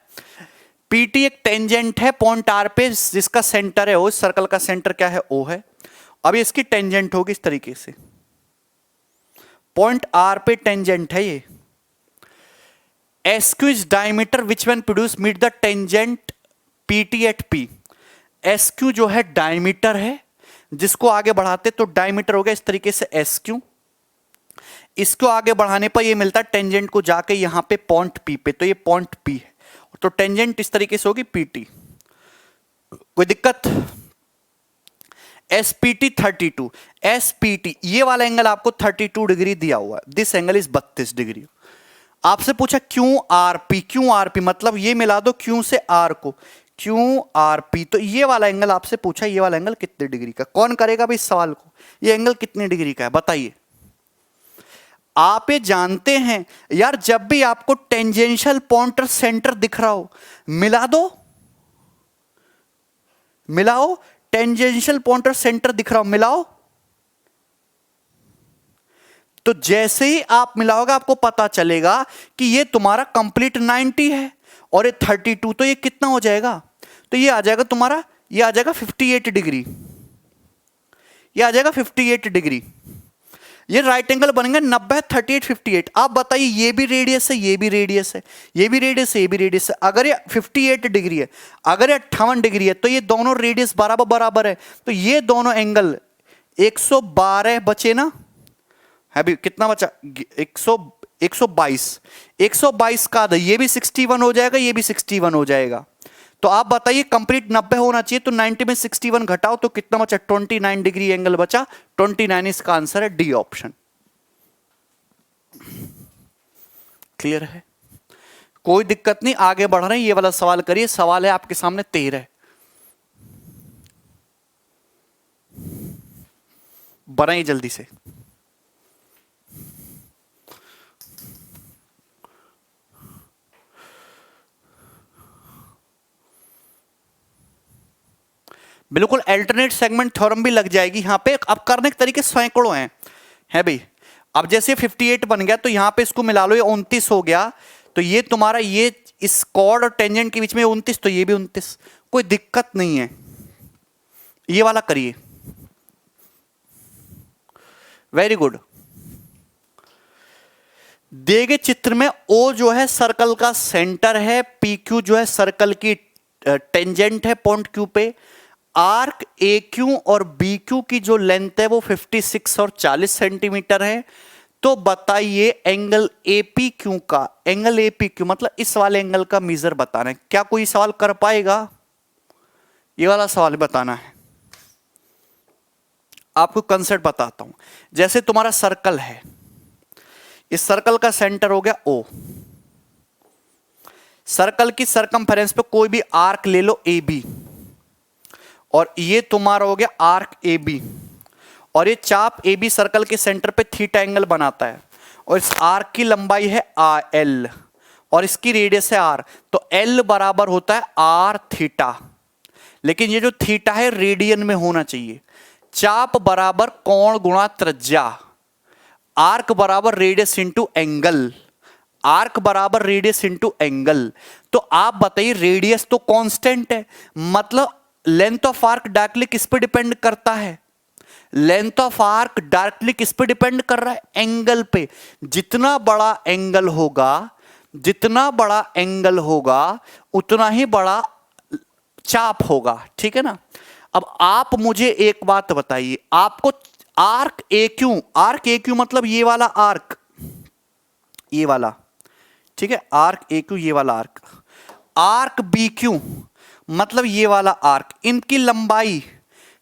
पीटी एक टेंजेंट है पॉइंट आर पे, जिसका सेंटर है ओ, सर्कल का सेंटर क्या है, ओ है। अब इसकी टेंजेंट होगी इस तरीके से, पॉइंट आर पे टेंजेंट है ये। SQ is diameter which when produce meet the tangent PT at P. SQ जो है डायमीटर है, जिसको आगे बढ़ाते तो डायमीटर हो गया इस तरीके से एसक्यू, इसको आगे बढ़ाने पर ये मिलता है टेंजेंट को जाके यहां पे पॉइंट पी पे, तो ये पॉइंट पी है, तो टेंजेंट इस तरीके से होगी पीटी। कोई दिक्कत? एसपीटी 32, एसपीटी ये वाला एंगल आपको 32 डिग्री दिया हुआ है, दिस एंगल इज 32 डिग्री। आपसे पूछा क्यू आरपी, क्यू आरपी मतलब ये मिला दो क्यू से आर को, क्यू आरपी, तो ये वाला एंगल आपसे पूछा, ये वाला एंगल कितने डिग्री का, कौन करेगा भाई इस सवाल को, ये एंगल कितने डिग्री का है बताइए। आप ये जानते हैं यार, जब भी आपको टेंजेंशियल पॉइंट और सेंटर दिख रहा हो, मिला दो, मिलाओ, टेंजेंशियल पॉइंट और सेंटर दिख रहा हो, मिलाओ, तो जैसे ही आप मिलाओगे आपको पता चलेगा कि ये तुम्हारा कंप्लीट 90 है और ये 32, तो ये कितना हो जाएगा, तो ये आ जाएगा तुम्हारा, ये आ जाएगा 58 डिग्री, ये आ जाएगा 58 डिग्री। ये राइट एंगल बनेंगे 90 38 58। आप बताइए, ये भी रेडियस है, ये भी रेडियस है, ये भी रेडियस है, ये भी रेडियस है, अगर ये 58 डिग्री है, अगर ये 58 डिग्री है, तो ये दोनों रेडियस बराबर बराबर है, तो ये दोनों एंगल 112 बचे ना, अभी कितना बचा, 122, 122 का आधा, ये भी 61 हो जाएगा, ये भी 61 हो जाएगा। तो आप बताइए कंप्लीट 90 होना चाहिए, तो 90 में 61 घटाओ तो कितना बचा, 29 डिग्री एंगल बचा, 29 इसका आंसर है, डी ऑप्शन। क्लियर है, कोई दिक्कत नहीं, आगे बढ़ रहे हैं। ये वाला सवाल करिए, सवाल है आपके सामने 13, बनाइए जल्दी से। बिल्कुल अल्टरनेट सेगमेंट थ्योरम भी लग जाएगी यहां पे। अब करने के तरीके सैकड़ों हैं, है भाई। अब जैसे 58 बन गया तो यहां पे इसको मिला लो, ये 29 हो गया, तो ये तुम्हारा ये इस कॉर्ड और टेंजेंट के बीच में 29, तो ये भी 29, कोई दिक्कत नहीं है। ये वाला करिए, वेरी गुड। दिए गए चित्र में ओ जो है सर्कल का सेंटर है, पी क्यू जो है सर्कल की टेंजेंट है पॉइंट क्यू पे, आर्क ए क्यू और बी क्यू की जो लेंथ है वो 56 और 40 सेंटीमीटर है। तो बताइए एंगल एपी क्यू का, एंगल एपी क्यू मतलब इस वाले एंगल का मीजर बताना है। क्या कोई सवाल कर पाएगा? ये वाला सवाल बताना है। आपको कंसेप्ट बताता हूं। जैसे तुम्हारा सर्कल है, इस सर्कल का सेंटर हो गया ओ, सर्कल की सरकमफेरेंस पे कोई भी आर्क ले लो ए बी, और ये तुम्हारा हो गया आर्क ए बी, और ये चाप ए बी सर्कल के सेंटर पे थीटा एंगल बनाता है, और इस आर्क की लंबाई है एल और इसकी रेडियस है आर। तो एल बराबर होता है आर थीटा, लेकिन ये जो थीटा है रेडियन में होना चाहिए। चाप बराबर कोण गुणा त्रिज्या, आर्क बराबर रेडियस इंटू एंगल, आर्क बराबर रेडियस इंटू एंगल। तो आप बताइए रेडियस तो कांस्टेंट है, मतलब लेंथ ऑफ आर्क डायरेक्टली किस पे डिपेंड करता है? लेंथ ऑफ आर्क डायरेक्टली किस पे डिपेंड कर रहा है? एंगल पे। जितना बड़ा एंगल होगा, जितना बड़ा एंगल होगा उतना ही बड़ा चाप होगा, ठीक है ना। अब आप मुझे एक बात बताइए, आपको arc A Q, arc A Q मतलब ये वाला आर्क, ये वाला, ठीक है, आर्क ए क्यू ये वाला आर्क, आर्क बी क्यू मतलब ये वाला आर्क, इनकी लंबाई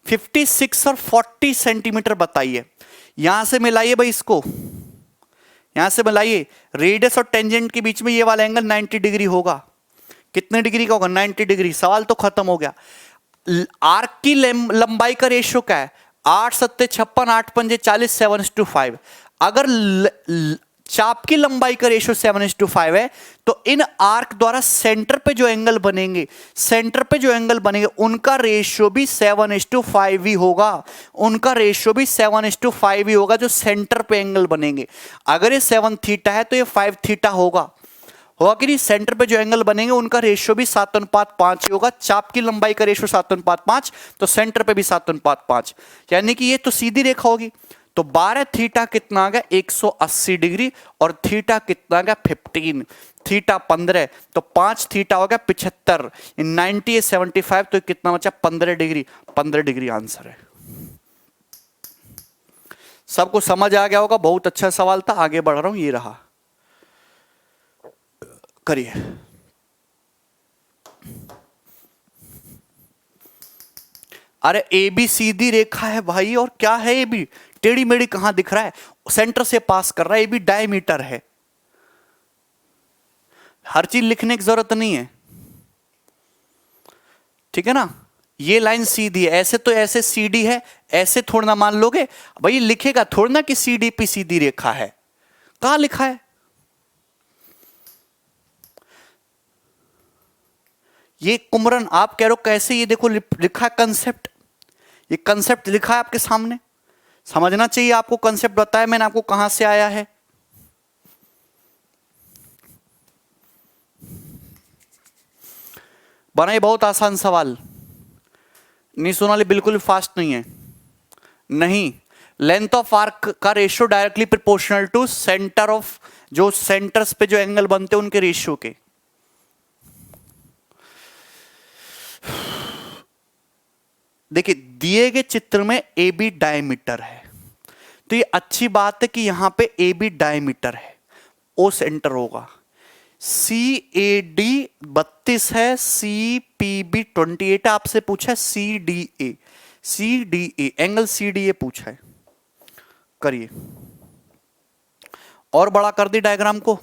56 और 40 सेंटीमीटर बताइए। यहां से मिलाइए भाई, इसको यहां से मिलाइए, रेडियस और टेंजेंट के बीच में ये वाला एंगल 90 डिग्री होगा। कितने डिग्री का होगा? 90 डिग्री। सवाल तो खत्म हो गया। आर्क की लंबाई का रेशियो क्या है? 8 सत्ते 56, 8 पंजे 40, 7:5। अगर चाप की लंबाई का रेशियो 7:5 है, तो इन आर्क द्वारा सेंटर पे जो एंगल बनेंगे, सेंटर पे जो एंगल बनेंगे उनका रेशियो भी 7:5 ही होगा, उनका रेशियो भी 7:5 ही होगा जो सेंटर पे एंगल बनेंगे। अगर ये 7 थीटा है तो ये 5 थीटा होगा कि नहीं? सेंटर पे जो एंगल बनेंगे उनका रेशियो भी 7:5 ही होगा। चाप की लंबाई का रेशियो 7:5, तो सेंटर पे भी 7:5, यानी कि ये तो सीधी रेखा होगी। तो 12 थीटा कितना आ गया? 180 डिग्री, और थीटा कितना आ गया? 15, थीटा 15, तो 5 थीटा हो गया 75, 90 75, तो कितना बचा? 15 डिग्री, 15 डिग्री आंसर है। सबको समझ आ गया होगा, बहुत अच्छा सवाल था। आगे बढ़ रहा हूं, ये रहा, करिए। अरे ए बी सीधी रेखा है भाई, और क्या है ए बी? टेढ़ी मेढ़ी कहां दिख रहा है? सेंटर से पास कर रहा है, ए बी डायमीटर है। हर चीज लिखने की जरूरत नहीं है, ठीक है ना। ये लाइन सीधी है, ऐसे तो ऐसे सीडी है, ऐसे थोड़ा ना मान लोगे भाई, लिखेगा थोड़ा ना कि सीडी पे सीधी रेखा है, कहां लिखा है? ये कुमरन आप कह रहे हो कैसे? ये देखो लिखा कंसेप्ट, ये कंसेप्ट लिखा है आपके सामने, समझना चाहिए आपको। कंसेप्ट बताया मैंने आपको कहां से आया है। बनाइए, बहुत आसान सवाल, नहीं सोनाली बिल्कुल फास्ट नहीं है, नहीं। लेंथ ऑफ आर्क का ratio directly proportional to centre of, जो सेंटर्स पे जो एंगल बनते हैं उनके रेशियो के। देखिए दिए गए चित्र में ए बी डायमीटर है, तो ये अच्छी बात है कि यहां पे ए बी डायमीटर है। ओ सेंटर होगा। CAD 32 है, CPB 28 आपसे पूछा है, CDA एंगल CDA पूछा है। करिए, और बड़ा कर दी डायग्राम को,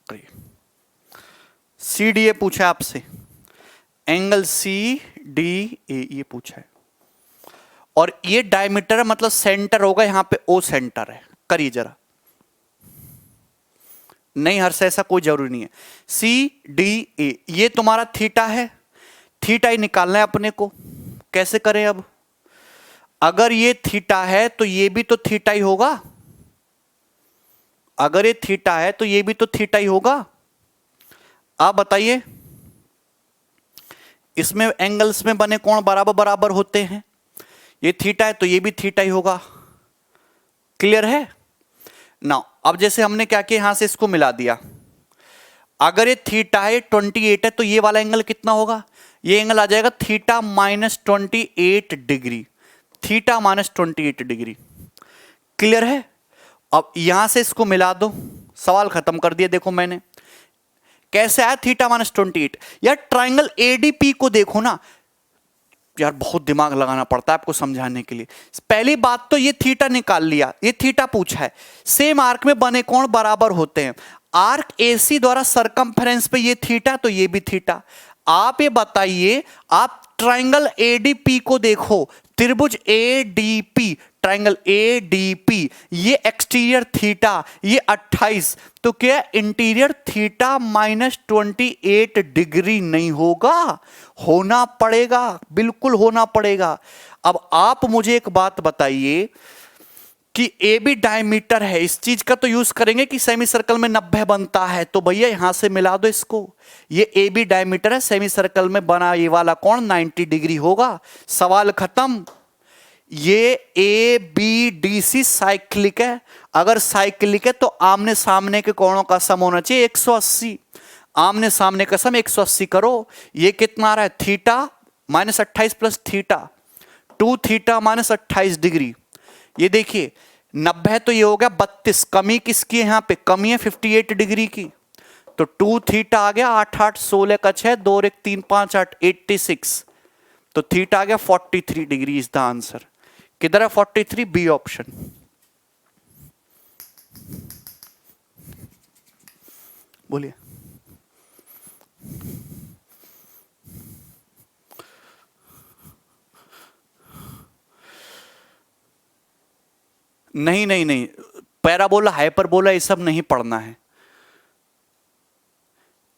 करिए। CDA पूछा है आपसे, एंगल CDA ये पूछा है, और ये डायमीटर है, मतलब सेंटर होगा यहां पे, ओ सेंटर है। करिए जरा, नहीं हर्ष ऐसा कोई जरूरी नहीं है। CDA ये तुम्हारा थीटा है, थीटा ही निकालना है अपने को। कैसे करें अब, अगर ये थीटा है तो ये भी तो थीटा ही होगा, अगर ये थीटा है तो ये भी तो थीटा ही होगा। आप बताइए, इसमें एंगल्स में बने कोण बराबर बराबर होते हैं, ये थीटा है तो ये भी थीटा ही होगा। क्लियर है ना। अब जैसे हमने क्या किया, यहां से इसको मिला दिया, अगर ये थीटा है 28 है तो ये वाला एंगल कितना होगा, ये एंगल आ जाएगा theta -28 degree, theta -28 degree. Clear है। अब यहां से इसको मिला दो, सवाल खत्म कर दिया। देखो मैंने कैसे आया थीटा -28। यार ट्राइंगल ADP को देखो ना यार, बहुत दिमाग लगाना पड़ता है आपको समझाने के लिए। पहली बात तो ये थीटा निकाल लिया, ये थीटा पूछा है। सेम आर्क में बने कोण बराबर होते हैं, आर्क AC द्वारा सरकमफेरेंस पे ये थीटा तो ये भी थीटा। आप ये बताइए, आप ट्राइंगल ADP को देखो, त्रिभुज ADP, ट्राइंगल ADP, ये एक्सटीरियर थीटा, ये 28, तो क्या इंटीरियर थीटा -28 डिग्री नहीं होगा? होना पड़ेगा, बिल्कुल होना पड़ेगा। अब आप मुझे एक बात बताइए कि AB डायमीटर है, इस चीज का तो यूज करेंगे कि सेमी सर्कल में 90 बनता है, तो भैया यहां से मिला दो इसको। ये AB डायमीटर है, सेमी सर्कल में बना ये वाला कोण 90 डिग्री होगा। सवाल खत्म। ये ABDC साइक्लिक है, अगर साइक्लिक है तो आमने सामने के कोणों का सम होना चाहिए 180। आमने सामने का सम 180 करो, ये कितना आ रहा है, theta -28 plus theta, 2 theta -28 degree. ये देखिए 90 तो ये हो गया 32, कमी किसकी है, यहां पे कमी है 58 डिग्री की, तो 2 थीटा आ गया 8 8 16 का 6, 2 1 3 5 8 86, तो थीटा आ गया 43 डिग्री इज द आंसर। किधर है 43? B option. बोलिए। नहीं नहीं नहीं, पैराबोला हाइपरबोला ये सब नहीं पढ़ना है।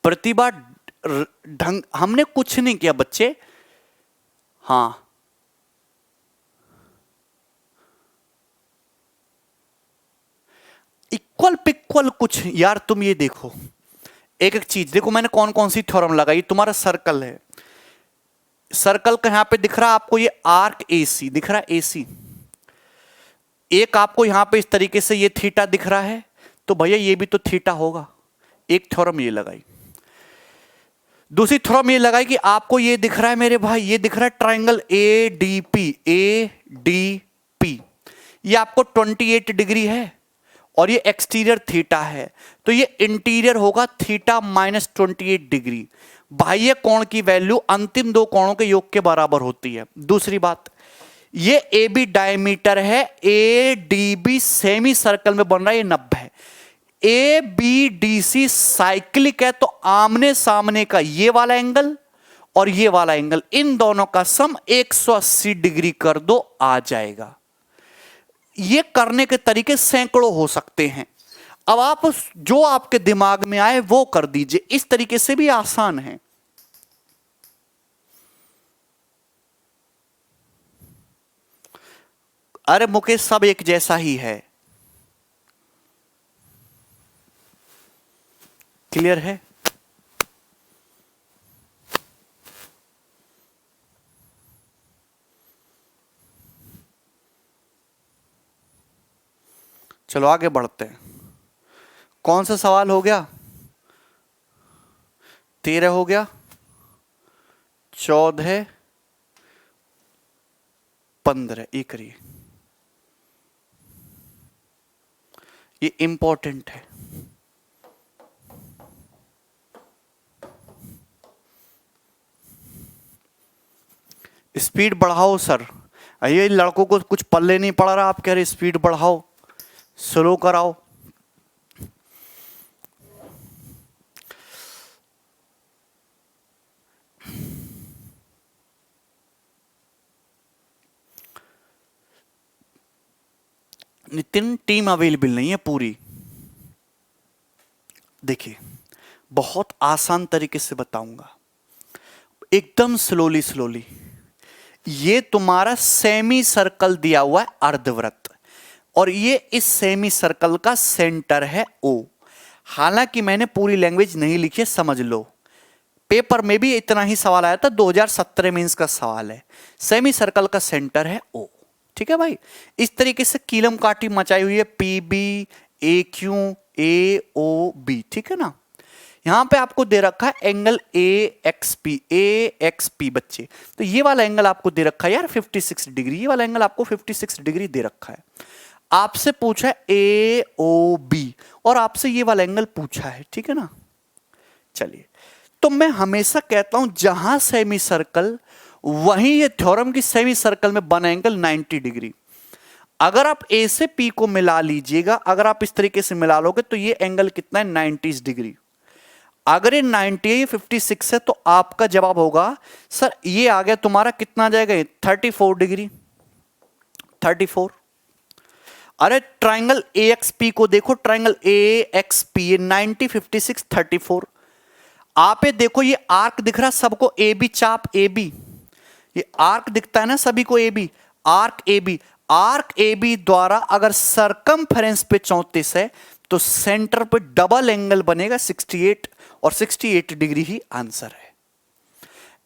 प्रतिभा ढंग हमने कुछ नहीं किया बच्चे। हां, इक्वल पिक्वल कुछ, यार तुम ये देखो एक एक चीज देखो, मैंने कौन कौन सी थ्योरम लगाई। तुम्हारा सर्कल है, सर्कल का यहां पे दिख रहा है आपको, ये आर्क AC दिख रहा है, AC एक आपको यहां पे इस तरीके से ये थीटा दिख रहा है, तो भैया ये भी तो थीटा होगा। एक थ्योरम ये लगाई। दूसरी थ्योरम ये लगाई कि आपको ये दिख रहा है मेरे भाई, ये दिख रहा है ट्राइंगल ADP, ये आपको 28 डिग्री है और ये एक्सटीरियर थीटा है, तो ये इंटीरियर होगा थीटा -28 डिग्री। बाह्य कोण की वैल्यू अंतिम दो कोणों के योग के बराबर होती है। दूसरी बात, ये AB डायमीटर है, ADB सेमी सर्कल में बन रहा है, ये 90 है। ABDC साइक्लिक है, तो आमने सामने का ये वाला एंगल और ये वाला एंगल, इन दोनों का सम 180 डिग्री कर दो, आ जाएगा। ये करने के तरीके सैकड़ों हो सकते हैं, अब आप जो आपके दिमाग में आए वो कर दीजिए, इस तरीके से भी आसान है। अरे मुकेश, सब एक जैसा ही है। क्लियर है। चलो आगे बढ़ते हैं। कौन सा सवाल हो गया? 13 हो गया, 14, 15, ये करिए। ये इंपॉर्टेंट है। स्पीड बढ़ाओ सर, ये लड़कों को कुछ पल्ले नहीं पड़ रहा, आप कह रहे स्पीड बढ़ाओ, स्लो कराओ। नितिन टीम अवेलेबल नहीं है पूरी। देखिए बहुत आसान तरीके से बताऊंगा, एकदम स्लोली स्लोली। ये तुम्हारा सेमी सर्कल दिया हुआ है अर्धवृत्त, और ये इस सेमी सर्कल का सेंटर है O। हालांकि मैंने पूरी लैंग्वेज नहीं लिखी है, समझ लो। पेपर में भी इतना ही सवाल आया था, 2017 में इसका सवाल है। सेमी सर्कल का सेंटर है O। ठीक है भाई, इस तरीके से कीलम काठी मचाई हुई है PB AQ AOB, ठीक है ना। यहां पे आपको दे रखा है एंगल AXP बच्चे, तो ये वाला एंगल आपको दे रखा है यार 56 डिग्री, ये वाला एंगल आपको 56 डिग्री दे रखा है। आपसे पूछा है AOB और आपसे ये वाला एंगल पूछा है, ठीक है ना। चलिए, तो मैं हमेशा कहता हूं जहां सेमी सर्कल वहीं ये थ्योरम की सेमी सर्कल में बना एंगल 90 डिग्री। अगर आप A से P को मिला लीजिएगा, अगर आप इस तरीके से मिला लोगे तो ये एंगल कितना है 90 डिग्री। अगर ये 90 है, ये 56 है, तो आपका जवाब होगा सर ये आ गया तुम्हारा कितना आ जाएगा 34 डिग्री, 34। अरे ट्राइंगल AXP को देखो, ट्राइंगल AXP ये 90 56 34। आप ये देखो, ये आर्क दिख रहा सबको AB, चाप AB, ये आर्क दिखता है ना सभी को AB, arc AB। Arc AB द्वारा अगर सरकमफेरेंस पे 34 है तो सेंटर पे डबल एंगल बनेगा 68, और 68 डिग्री ही आंसर है।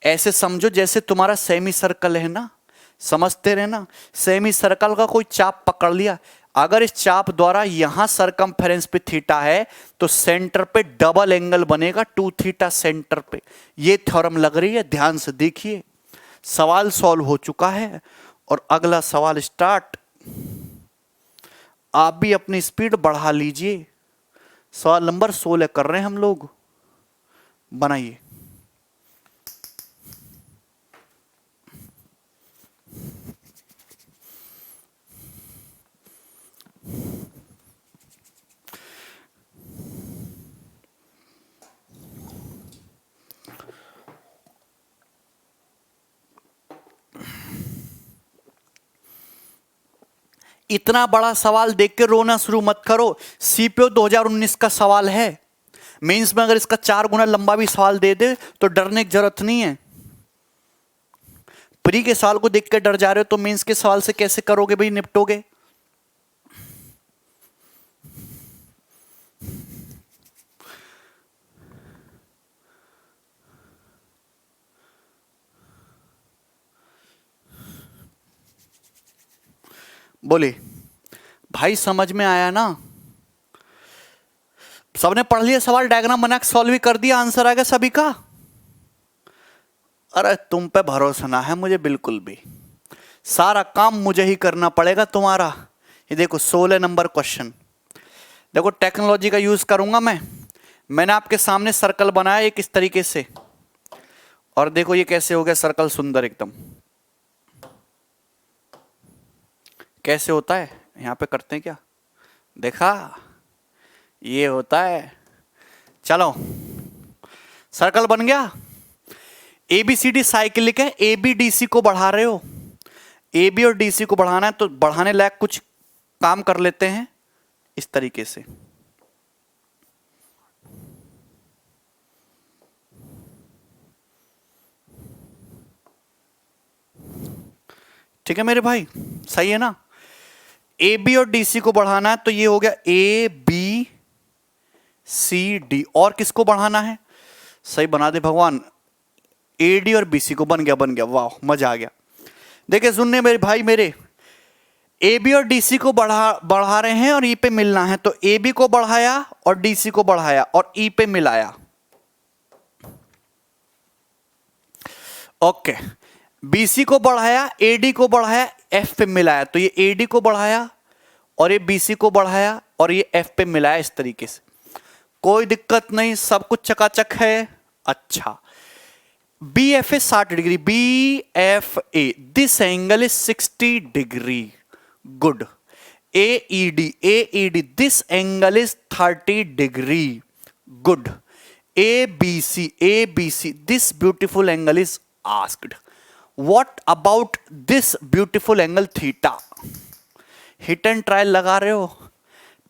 ऐसे समझो जैसे तुम्हारा सेमी सर्कल है ना, समझते रहना। सेमी सर्कल का कोई चाप पकड़ लिया, अगर इस चाप द्वारा यहां सरकमफेरेंस पे थीटा है तो सेंटर पे डबल एंगल बनेगा 2 थीटा सेंटर पे। ये थ्योरम लग रही है, ध्यान से देखिए। सवाल सॉल्व हो चुका है और अगला सवाल स्टार्ट। आप भी अपनी स्पीड बढ़ा लीजिए। सवाल नंबर 16 कर रहे हैं हम लोग, बनाइए। इतना बड़ा सवाल देख के रोना शुरू मत करो। सीपीओ 2019 का सवाल है, मेंस में अगर इसका 4 गुना लंबा भी सवाल दे दे तो डरने की जरूरत नहीं है। प्री के सवाल को देख के डर जा रहे हो तो मेंस के सवाल से कैसे करोगे भाई, निपटोगे? बोले भाई समझ में आया ना? सबने पढ़ लिया सवाल, डायग्राम बना के सॉल्व भी कर दिया, आंसर आ गया सभी का? अरे तुम पे भरोसा ना है मुझे बिल्कुल भी, सारा काम मुझे ही करना पड़ेगा तुम्हारा। ये देखो 16 नंबर क्वेश्चन, देखो टेक्नोलॉजी का यूज करूंगा मैंने आपके सामने सर्कल बनाया एक इस तरीके से, और देखो ये कैसे हो गया सर्कल सुंदर एकदम। कैसे होता है यहां पे करते हैं क्या, देखा? ये होता है। चलो सर्कल बन गया। ABCD साइक्लिक है, AB DC को बढ़ा रहे हो, AB और DC को बढ़ाना है तो बढ़ाने लायक कुछ काम कर लेते हैं इस तरीके से। ठीक है मेरे भाई, सही है ना? AB और DC को बढ़ाना है तो ये हो गया ABCD, और किसको बढ़ाना है? सही बना दे भगवान, AD और BC को। बन गया, वाह मजा आ गया। देखिए सुनने मेरे भाई मेरे, AB और DC को बढ़ा रहे हैं और E पे मिलना है, तो AB को बढ़ाया और DC को बढ़ाया और E पे मिलाया। ओके, BC को बढ़ाया, AD को बढ़ाया, F पे मिलाया, तो ये AD को बढ़ाया और ये BC को बढ़ाया और ये एफ पे मिला है इस तरीके से, कोई दिक्कत नहीं, सब कुछ चकाचक है। अच्छा, B F A 60 degree, B F A this angle is 60 degree, good. AED this angle is 30 degree, good. ABC this beautiful angle is asked. What about this beautiful angle theta? Hit and trial लगा रहे हो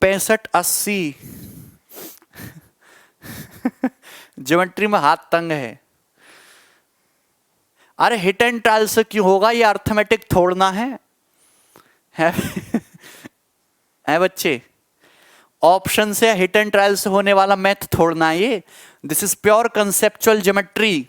65-80। Geometry में हाथ तंग है। अरे hit and trial से क्यों होगा, ये अर्थमेटिक थोड़ना है, है बच्चे? ऑप्शन से हिट एंड ट्रायल से होने वाला मैथ थोड़ना है ये। This is pure conceptual geometry.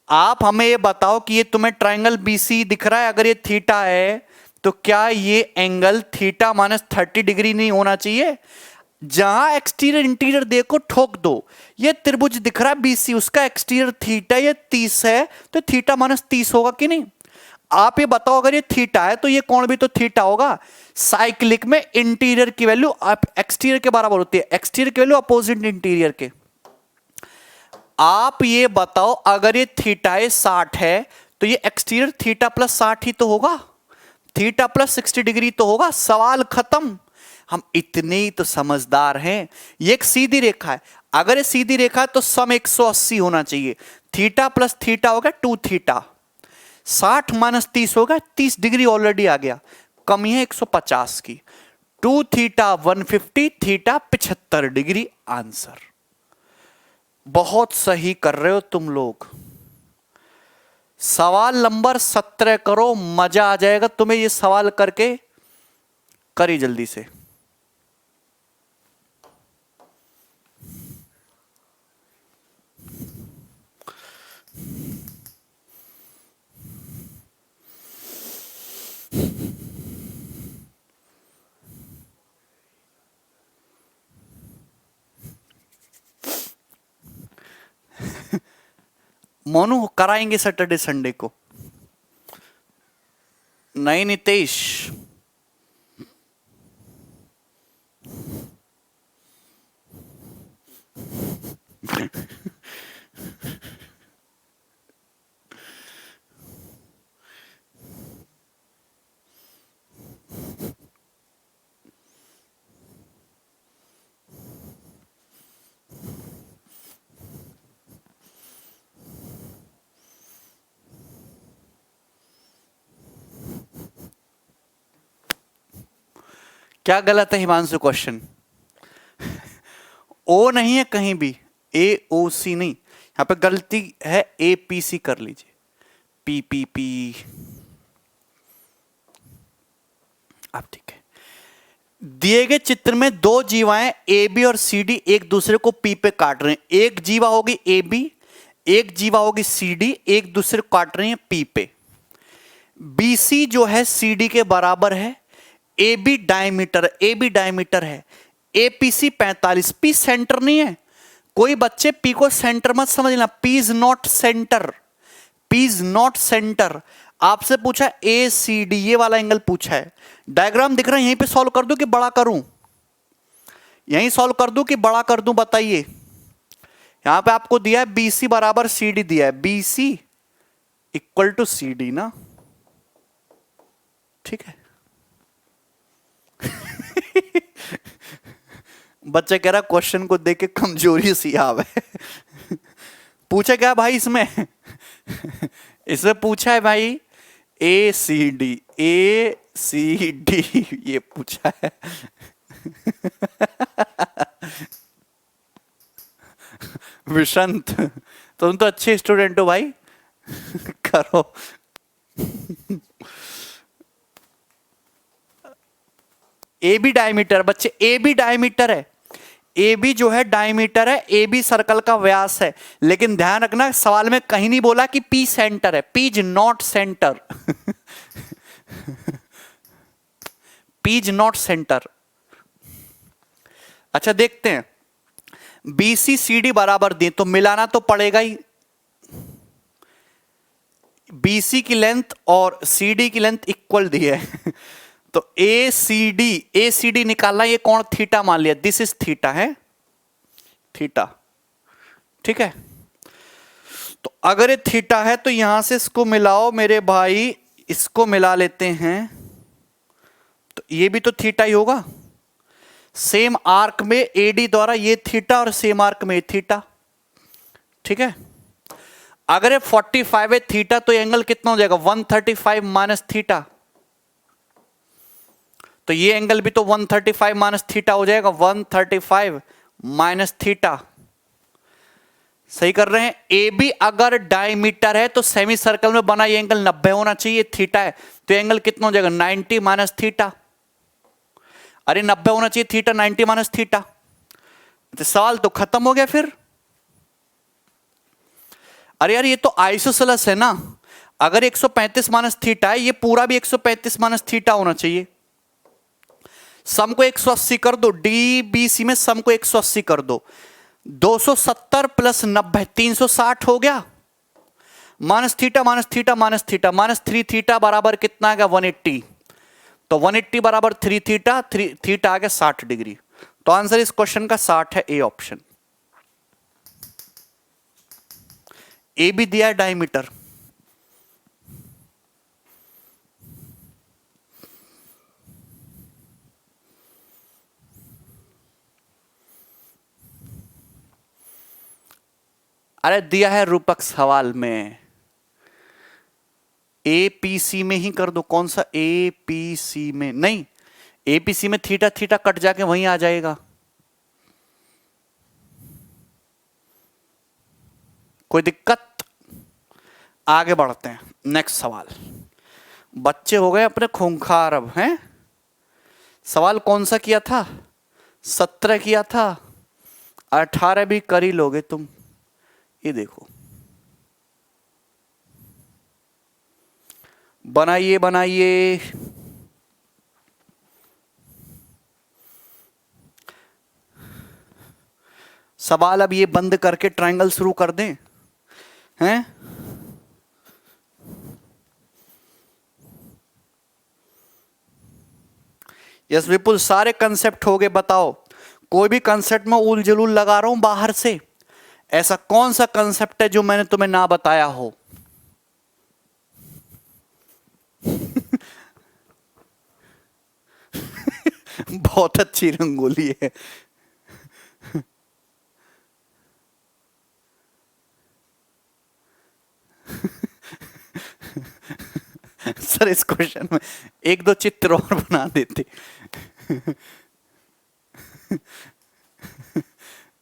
आप हमें ये बताओ कि ये तुम्हें ट्राइंगल बीसी दिख रहा है, अगर ये थीटा है तो क्या ये एंगल थीटा -30 डिग्री नहीं होना चाहिए? जहां एक्सटीरियर इंटीरियर देखो ठोक दो। ये त्रिभुज दिख रहा है बीसी, उसका एक्सटीरियर थीटा ये 30 है, तो थीटा -30 होगा कि नहीं? आप ये बताओ, अगर ये थीटा है तो ये कोण भी तो थीटा होगा। साइक्लिक में इंटीरियर की वैल्यू एक्सटीरियर के बराबर होती है, एक्सटीरियर की वैल्यू अपोजिट इंटीरियर के। आप ये बताओ, अगर ये थीटा है 60 है तो ये एक्सटीरियर थीटा +60 ही तो होगा, थीटा +60 डिग्री तो होगा। सवाल खत्म। हम इतने ही तो समझदार हैं। ये एक सीधी रेखा है, अगर ये सीधी रेखा है तो सम 180 होना चाहिए। थीटा प्लस थीटा हो गया 2 थीटा, 60 - 30 होगा, 30 डिग्री ऑलरेडी आ गया, कमी है 150 की। 2 थीटा 150, थीटा 75 डिग्री। आंसर बहुत सही कर रहे हो तुम लोग। सवाल नंबर 17 करो, मजा आ जाएगा तुम्हें ये सवाल करके। करी जल्दी से। मोनू कराएंगे सैटरडे संडे को। नहीं नितेश, क्या गलत है हिमांशु क्वेश्चन? ओ नहीं है कहीं भी, AOC नहीं, यहां पे गलती है, APC कर लीजिए, PPP। अब ठीक है। दिए गए चित्र में दो जीवाएं AB और CD एक दूसरे को P पे काट रहे हैं। एक जीवा होगी AB, एक जीवा होगी CD, एक दूसरे को काट रही है P पे। BC जो है CD के बराबर है, AB डायमीटर है, APC 45। P सेंटर नहीं है। कोई बच्चे P को सेंटर मत समझना, P is not centre, P is not centre. आपसे पूछा ACD, ये वाला एंगल पूछा है। डायग्राम दिख रहा है, यहीं पे सॉल्व कर दूं कि बड़ा करूं? यहीं सॉल्व कर दूं कि बड़ा कर दूं, बताइए। यहां पे आपको दिया है BC बराबर CD दिया है, BC इक्वल टू CD ना, ठीक है। बच्चा कह रहा क्वेश्चन को देख के कमजोरी सी आवे। पूछा क्या भाई इसमें? इसमें पूछा है भाई ACD ये पूछा है। विशंत, तुम तो अच्छे स्टूडेंट हो भाई। करो। AB डायमीटर, बच्चे AB डायमीटर है, AB जो है डायमीटर है, AB सर्कल का व्यास है। लेकिन ध्यान रखना, सवाल में कहीं नहीं बोला कि P सेंटर है, P is not centre. P is not centre. अच्छा देखते हैं, BC CD बराबर दिए तो मिलाना तो पड़ेगा ही। BC की लेंथ और CD की लेंथ इक्वल दी है। तो ए सी डी निकालना, ये कौन थीटा मान लिया, दिस इज थीटा है, थीटा, ठीक है। तो अगर ये थीटा है तो यहां से इसको मिलाओ मेरे भाई, इसको मिला लेते हैं, तो ये भी तो थीटा ही होगा। सेम आर्क में एडी द्वारा ये थीटा और सेम आर्क में थीटा, ठीक है। अगर ये 45 है थीटा, तो एंगल कितना हो जाएगा 135 माइनस थीटा, तो ये एंगल भी तो 135 माइनस थीटा हो जाएगा, 135 माइनस थीटा, सही कर रहे हैं। ए बी अगर डायमीटर है तो सेमी सर्कल में बना ये एंगल 90 होना चाहिए, थीटा है तो एंगल कितना हो जाएगा 90 माइनस थीटा, अरे 90 होना चाहिए थीटा, 90 माइनस थीटा, तो सवाल तो खत्म हो गया फिर। अरे यार ये तो आइसोसेलेस है ना, अगर 135 माइनस थीटा है, ये पूरा भी 135 माइनस थीटा होना चाहिए। सम को 180 कर दो, डीबीसी में सम को 180 कर दो, 270 प्लस 90 360 हो गया, minus theta minus theta minus theta minus 3 theta बराबर कितना आ गया 180, तो 180 बराबर 3 थीटा, 3 थीटा आ गया 60 डिग्री। तो आंसर इस क्वेश्चन का 60 है, ए ऑप्शन। ए भी दिया है डायमीटर, अरे दिया है रूपक सवाल में, एपीसी में ही कर दो, कौन सा एपीसी में, नहीं एपीसी में थीटा थीटा कट जाके वहीं आ जाएगा, कोई दिक्कत। आगे बढ़ते हैं, नेक्स्ट सवाल। बच्चे हो गए अपने खूंखार अब हैं। सवाल कौन सा किया था, 17 किया था, 18 भी कर ही लोगे तुम। ये देखो, बनाइए बनाइए, सवाल अब ये बंद करके ट्रायंगल शुरू कर दें, हैं? यस विपुल, सारे कंसेप्ट हो गए, बताओ कोई भी कंसेप्ट में उल जलूल लगा रहा हूं बाहर से, ऐसा कौन सा कंसेप्ट है जो मैंने तुम्हें ना बताया हो? बहुत अच्छी रंगोली है। सर इस क्वेश्चन में एक दो चित्र और बना देते।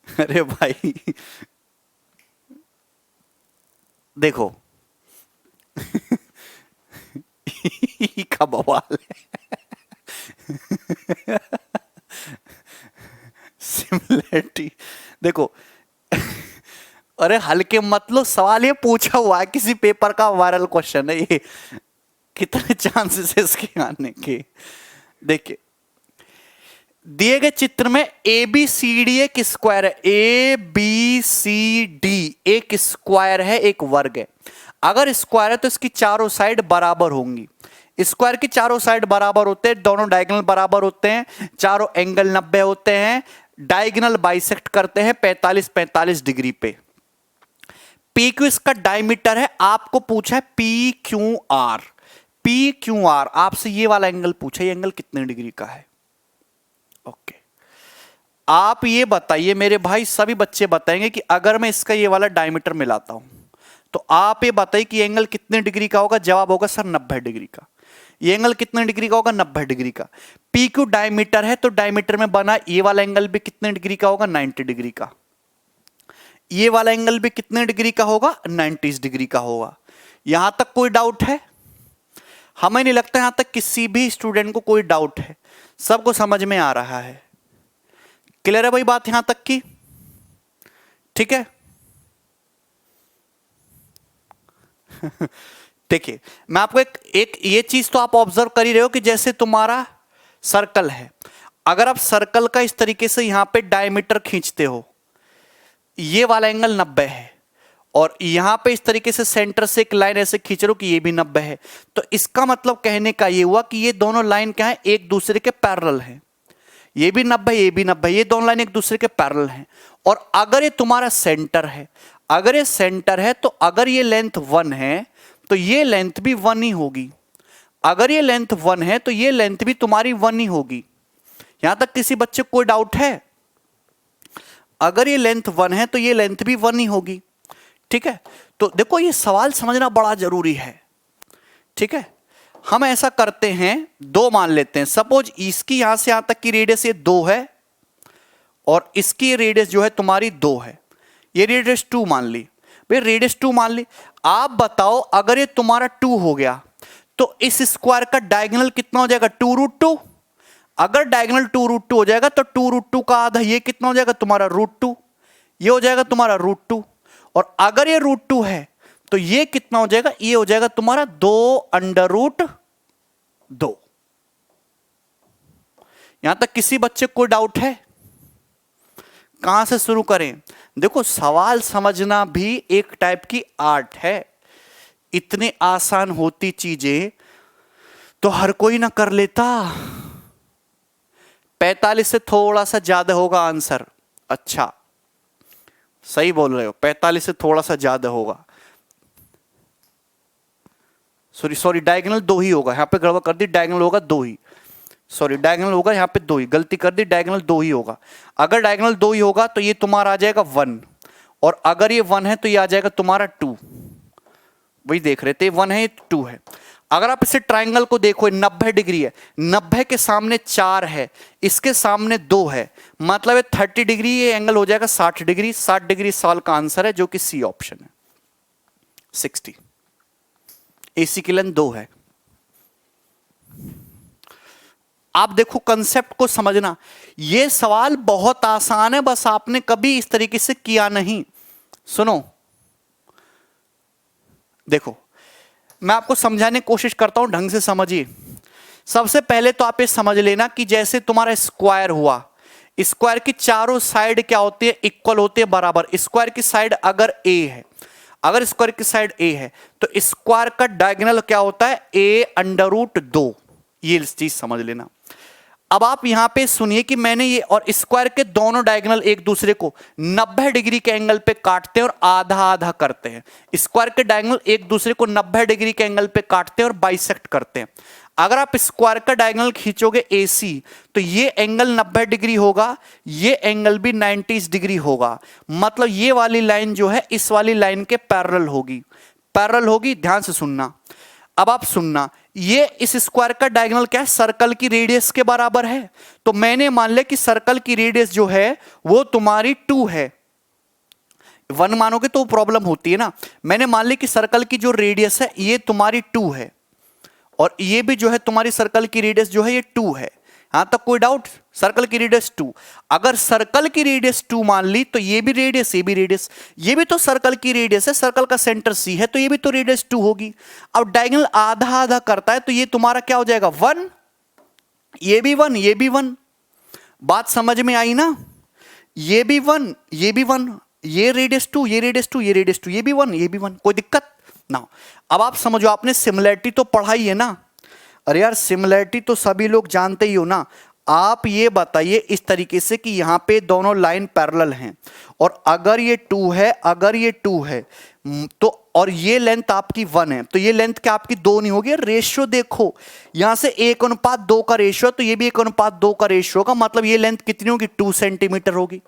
अरे भाई देखो, का बवाल है। सिमिलरिटी देखो, अरे हल्के मत लो, सवाल ये पूछा हुआ है, किसी पेपर का वायरल क्वेश्चन है ये, कितने चांसेस है इसके आने के। देखिए दिए गए चित्र में ए बी सी डी एक स्क्वायर है, ए बी सी डी एक स्क्वायर है, एक वर्ग है। अगर स्क्वायर है तो इसकी चारों साइड बराबर होंगी, स्क्वायर की चारों साइड बराबर होते हैं, दोनों डायगोनल बराबर होते हैं, चारों एंगल 90 होते हैं, डायगोनल बाइसेक्ट करते हैं 45-45 डिग्री पे। पी क्यू इसका डायमीटर है, आपको पूछा है P Q R, P Q R आपसे ये वाला एंगल पूछा, ये एंगल कितने डिग्री का है? ओके आप ये बताइए मेरे भाई, सभी बच्चे बताएंगे कि अगर मैं इसका ये वाला डायमीटर मिलाता हूं तो आप ये बताइए कि एंगल कितने डिग्री का होगा? जवाब होगा सर 90 डिग्री का। ये एंगल कितने डिग्री का होगा? 90 डिग्री का। पी क्यू डायमीटर है तो डायमीटर में बना ये वाला एंगल भी कितने डिग्री का होगा? 90 डिग्री का। ये वाला एंगल भी कितने डिग्री का होगा? 90 डिग्री का होगा। यहां तक कोई डाउट है? हमें नहीं लगता यहां तक किसी भी स्टूडेंट को कोई डाउट है, सबको समझ में आ रहा है। क्लियर है भाई बात यहां तक की? ठीक है। देखिए मैं आपको एक ये चीज तो आप ऑब्जर्व कर ही रहे हो कि जैसे तुम्हारा सर्कल है, अगर आप सर्कल का इस तरीके से यहां पे डायमीटर खींचते हो, ये वाला एंगल 90 है और यहां पे इस तरीके से सेंटर से एक लाइन ऐसे खींच लो कि ये भी 90 है। तो इसका मतलब कहने का ये हुआ कि ये दोनों लाइन क्या है, एक दूसरे के पैरेलल है। ये भी 90, ये भी 90, ये दोनों लाइन एक दूसरे के पैरेलल हैं। और अगर ये तुम्हारा सेंटर है, अगर ये सेंटर है तो अगर ये लेंथ 1 है तो ये लेंथ भी 1 ही होगी। अगर ये लेंथ 1 है तो ये लेंथ भी तुम्हारी 1 ही होगी। यहां तक किसी बच्चे को कोई डाउट है? अगर ये लेंथ 1 है तो ये लेंथ भी 1 ही होगी। ठीक है, तो देखो ये सवाल समझना बड़ा जरूरी है। ठीक है, हम ऐसा करते हैं, 2 मान लेते हैं। सपोज इसकी यहां से यहां तक की रेडियस ये 2 है और इसकी रेडियस जो है तुम्हारी 2 है। ये रेडियस 2 मान ली भाई, रेडियस 2 मान ली। आप बताओ अगर ये तुम्हारा 2 हो गया तो इस स्क्वायर का डायगोनल कितना हो जाएगा? 2√2। अगर डायगोनल 2√2 हो जाएगा तो 2√2 का आधा ये कितना हो जाएगा? तुम्हारा √2। ये हो जाएगा तुम्हारा √2। और अगर ये √2 है तो ये कितना हो जाएगा? ये हो जाएगा तुम्हारा 2√2। यहां तक किसी बच्चे को कोई डाउट है? कहां से शुरू करें? देखो सवाल समझना भी एक टाइप की आर्ट है। इतने आसान होती चीजें तो हर कोई ना कर लेता। 45 से थोड़ा सा ज्यादा होगा आंसर। अच्छा सही बोल रहे हो, 45 से थोड़ा सा ज्यादा होगा। सॉरी डायगोनल 2 ही होगा। यहां पे गड़बड़ कर दी, डायगोनल होगा 2 ही। सॉरी डायगोनल होगा यहां पे 2 ही, गलती कर दी, डायगोनल 2 ही होगा। अगर डायगोनल 2 ही होगा तो ये तुम्हारा आ जाएगा 1, और अगर ये 1 है तो ये आ जाएगा तुम्हारा 2। वही देख रहे थे, 1 है 2 है। अगर आप इसे ट्राइंगल को देखो, 90 डिग्री है, 90 के सामने 4 है, इसके सामने 2 है, मतलब 30 डिग्री, ये एंगल हो जाएगा 60 डिग्री। 60 डिग्री सवाल का आंसर है, जो कि सी ऑप्शन है, 60। एसी की लेंथ 2 है। आप देखो कंसेप्ट को समझना, यह सवाल बहुत आसान है, बस आपने कभी इस तरीके से किया नहीं। सुनो देखो, मैं आपको समझाने की कोशिश करता हूं, ढंग से समझिए। सबसे पहले तो आप ये समझ लेना कि जैसे तुम्हारा स्क्वायर हुआ, स्क्वायर की चारों साइड क्या होती है? इक्वल होती है, बराबर। स्क्वायर की साइड अगर a है, अगर स्क्वायर की साइड a है तो स्क्वायर का डायगोनल क्या होता है? a√2। ये चीज समझ लेना। अब आप यहां पे सुनिए कि मैंने ये और स्क्वायर के दोनों डायगोनल एक दूसरे को 90 डिग्री के एंगल पे काटते हैं और आधा आधा करते हैं। स्क्वायर के डायगोनल एक दूसरे को 90 डिग्री के एंगल पे काटते हैं और बाइसेक्ट करते हैं। अगर आप स्क्वायर का डायगोनल खींचोगे AC तो ये एंगल 90 डिग्री होगा, ये एंगल भी 90 डिग्री होगा। मतलब ये वाली लाइन जो है इस वाली लाइन के पैरेलल होगी, पैरेलल होगी। ध्यान से सुनना। अब आप सुनना, ये इस स्क्वायर का डायगोनल क्या है? सर्कल की रेडियस के बराबर है। तो मैंने मान लिया कि सर्कल की रेडियस जो है वो तुम्हारी 2 है। 1 मानोगे तो प्रॉब्लम होती है ना। मैंने मान लिया कि सर्कल की जो रेडियस है ये तुम्हारी 2 है, और ये भी जो है तुम्हारी सर्कल की रेडियस जो है ये 2 है। यहां तक कोई डाउट? सर्कल की रेडियस 2। अगर सर्कल की रेडियस 2 मान ली तो ये भी रेडियस, ये भी रेडियस, ये भी तो सर्कल की रेडियस है। सर्कल का सेंटर C है तो ये भी तो रेडियस 2 होगी। अब डायगोनल आधा आधा करता है तो ये तुम्हारा क्या हो जाएगा? 1। ये भी 1, ये भी 1। बात समझ में आई ना? ये भी 1, ये भी 1, ये रेडियस 2, ये रेडियस 2, ये रेडियस 2, ये भी 1, ये भी 1। कोई दिक्कत ना? अब आप समझो, आपने सिमिलैरिटी तो पढ़ाई है ना? अरे यार सिमिलैरिटी तो सभी लोग जानते ही हो ना। आप ये बताइए इस तरीके से कि यहां पे दोनों लाइन पैरेलल हैं, और अगर ये 2 है, अगर ये 2 है तो, और ये लेंथ आपकी 1 है, तो ये लेंथ क्या आपकी 2 नहीं होगी? रेशियो देखो, यहां से 1:2 का रेशियो, तो ये भी 1:2 का रेशियो होगा। मतलब ये लेंथ कितनी होगी? 2 सेंटीमीटर होगी,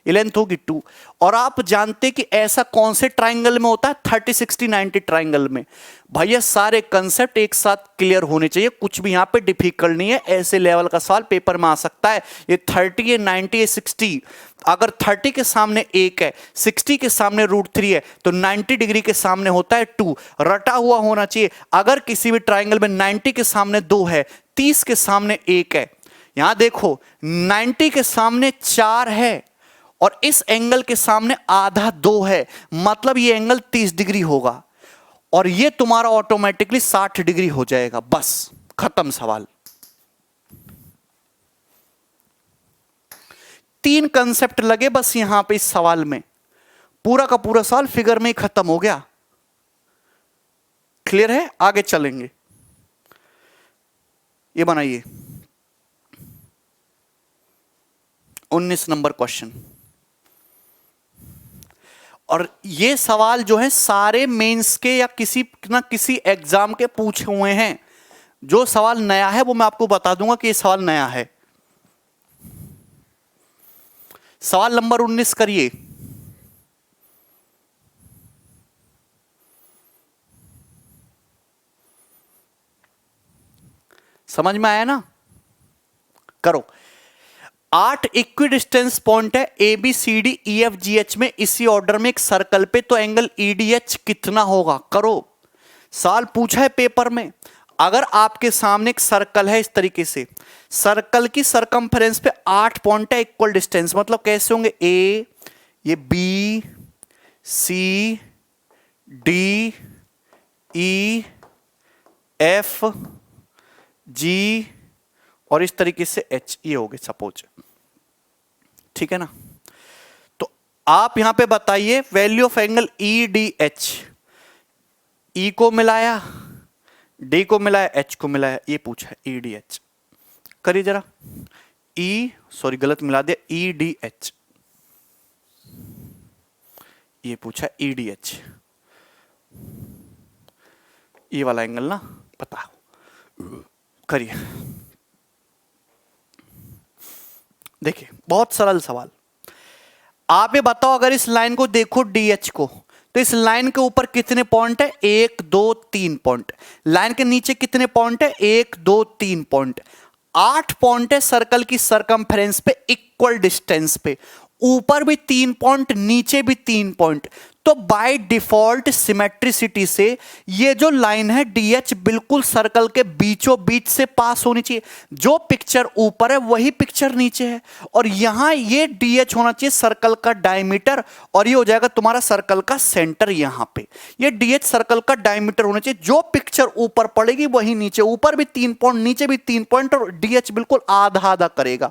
ये लेंथ होगी 2। और आप जानते कि ऐसा कौन से ट्राइंगल में होता है? 30, 60, 90 ट्राइंगल में। भैया सारे कंसेप्ट एक साथ क्लियर होने चाहिए, कुछ भी यहां पे डिफिकल्ट नहीं है। ऐसे लेवल का सवाल पेपर में आ सकता है। ये 30 है, 90 है, 60। अगर 30 के सामने 1 है, 60 के सामने √3 है, तो 90 डिग्री के सामने होता है 2। रटा हुआ होना चाहिए। अगर किसी भी ट्राइंगल में 90 के सामने 2 है, 30 के सामने 1 है, यहां देखो 90 के सामने 4 है और इस एंगल के सामने आधा 2 है, मतलब ये एंगल 30 डिग्री होगा, और ये तुम्हारा ऑटोमेटिकली 60 डिग्री हो जाएगा। बस खत्म सवाल। 3 कंसेप्ट लगे बस यहां पे इस सवाल में। पूरा का पूरा सवाल फिगर में ही खत्म हो गया। क्लियर है? आगे चलेंगे। ये बनाइए 19 नंबर क्वेश्चन। और ये सवाल जो है सारे मेंस के या किसी ना किसी एग्जाम के पूछे हुए हैं। जो सवाल नया है वो मैं आपको बता दूंगा कि ये सवाल नया है। सवाल नंबर 19 करिए। समझ में आया ना? करो। 8 इक्वी डिस्टेंस पॉइंट है A B C D E F G H में, इसी ऑर्डर में एक सर्कल पे, तो एंगल ईडीएच कितना होगा? करो। सवाल पूछा है पेपर में। अगर आपके सामने एक सर्कल है इस तरीके से, सर्कल की सरकमफ्रेंस पे 8 पॉइंट है इक्वल डिस्टेंस, मतलब कैसे होंगे? ए, ये B, C, D, E, F, जी और इस तरीके से एच, ये हो गए सपोज। ठीक है ना? तो आप यहां पे बताइए value of angle E D H. E को मिलाया, डी को मिलाया, एच को मिलाया, ये पूछा है ई डी एच। करिए जरा। ई, सॉरी गलत मिला दिया, ई डी एच, ये पूछा ई डी एच। ये वाला एंगल ना पता हो। करिए। देखिए बहुत सरल सवाल। आप ये बताओ, अगर इस लाइन को देखो डीएच को, तो इस लाइन के ऊपर कितने पॉइंट है? 1 2 3 पॉइंट। लाइन के नीचे कितने पॉइंट है? 1 2 3 पॉइंट। 8 पॉइंट है सर्कल की सरकमफ्रेंस पे इक्वल डिस्टेंस पे। ऊपर भी 3 पॉइंट, नीचे भी 3 पॉइंट। तो बाय डिफॉल्ट सिमेट्रिसिटी से ये जो लाइन है डीएच बिल्कुल सर्कल के बीचों बीच से पास होनी चाहिए। जो पिक्चर ऊपर है वही पिक्चर नीचे है, और यहां ये डीएच होना चाहिए सर्कल का डायमीटर, और ये हो जाएगा तुम्हारा सर्कल का सेंटर। यहां पे ये डीएच सर्कल का डायमीटर होना चाहिए। जो पिक्चर ऊपर पड़ेगी वही नीचे, ऊपर भी 3 पॉइंट, नीचे भी 3 पॉइंट, और डीएच बिल्कुल आधा आधा करेगा।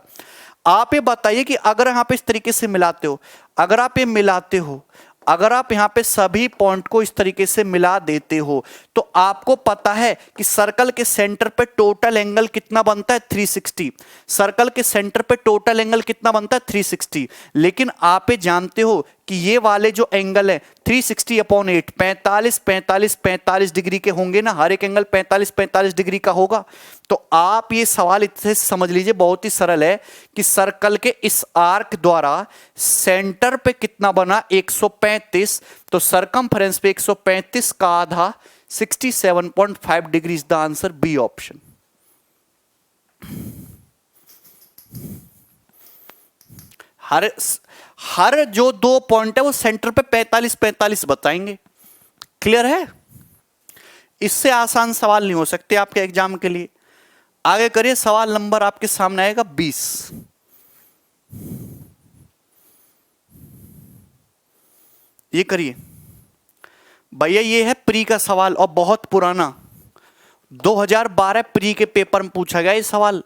आप ये बताइए कि अगर यहां पे इस तरीके से मिलाते हो, अगर आप ये मिलाते हो, अगर आप यहां पे सभी पॉइंट को इस तरीके से मिला देते हो, तो आपको पता है कि सर्कल के सेंटर पे टोटल एंगल कितना बनता है? 360। सर्कल के सेंटर पे टोटल एंगल कितना बनता है? 360। लेकिन आप ये जानते हो कि ये वाले जो एंगल है 360/8 45 45 45 डिग्री के होंगे ना, हर एक एंगल 45 45 डिग्री का होगा। तो आप ये सवाल इतने समझ लीजिए, बहुत ही सरल है कि सर्कल के इस आर्क द्वारा सेंटर पे कितना बना? 135। तो सरकमफ्रेंस पे 135 का आधा 67.5 degree is the answer, B option. हर जो 2 पॉइंट है वो सेंटर पे 45 45 बताएंगे। क्लियर है? इससे आसान सवाल नहीं हो सकते आपके एग्जाम के लिए। आगे करिए। सवाल नंबर आपके सामने आएगा 20। ये करिए भैया, ये है प्री का सवाल और बहुत पुराना, 2012 प्री के पेपर में पूछा गया ये सवाल।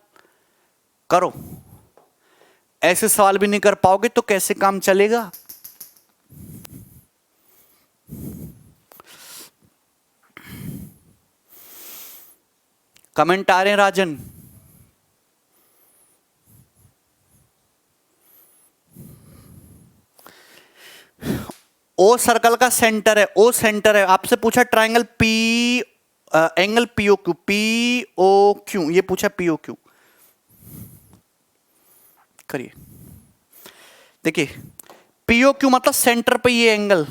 करो। ऐसे सवाल भी नहीं कर पाओगे तो कैसे काम चलेगा? कमेंट आ रहे हैं राजन? ओ सर्कल का सेंटर है, ओ सेंटर है। आपसे पूछा triangle P, angle PO Q, PO Q, ये पूछा पीओ क्यू। करिए। देखिए पीओ क्यू मतलब सेंटर पे ये एंगल,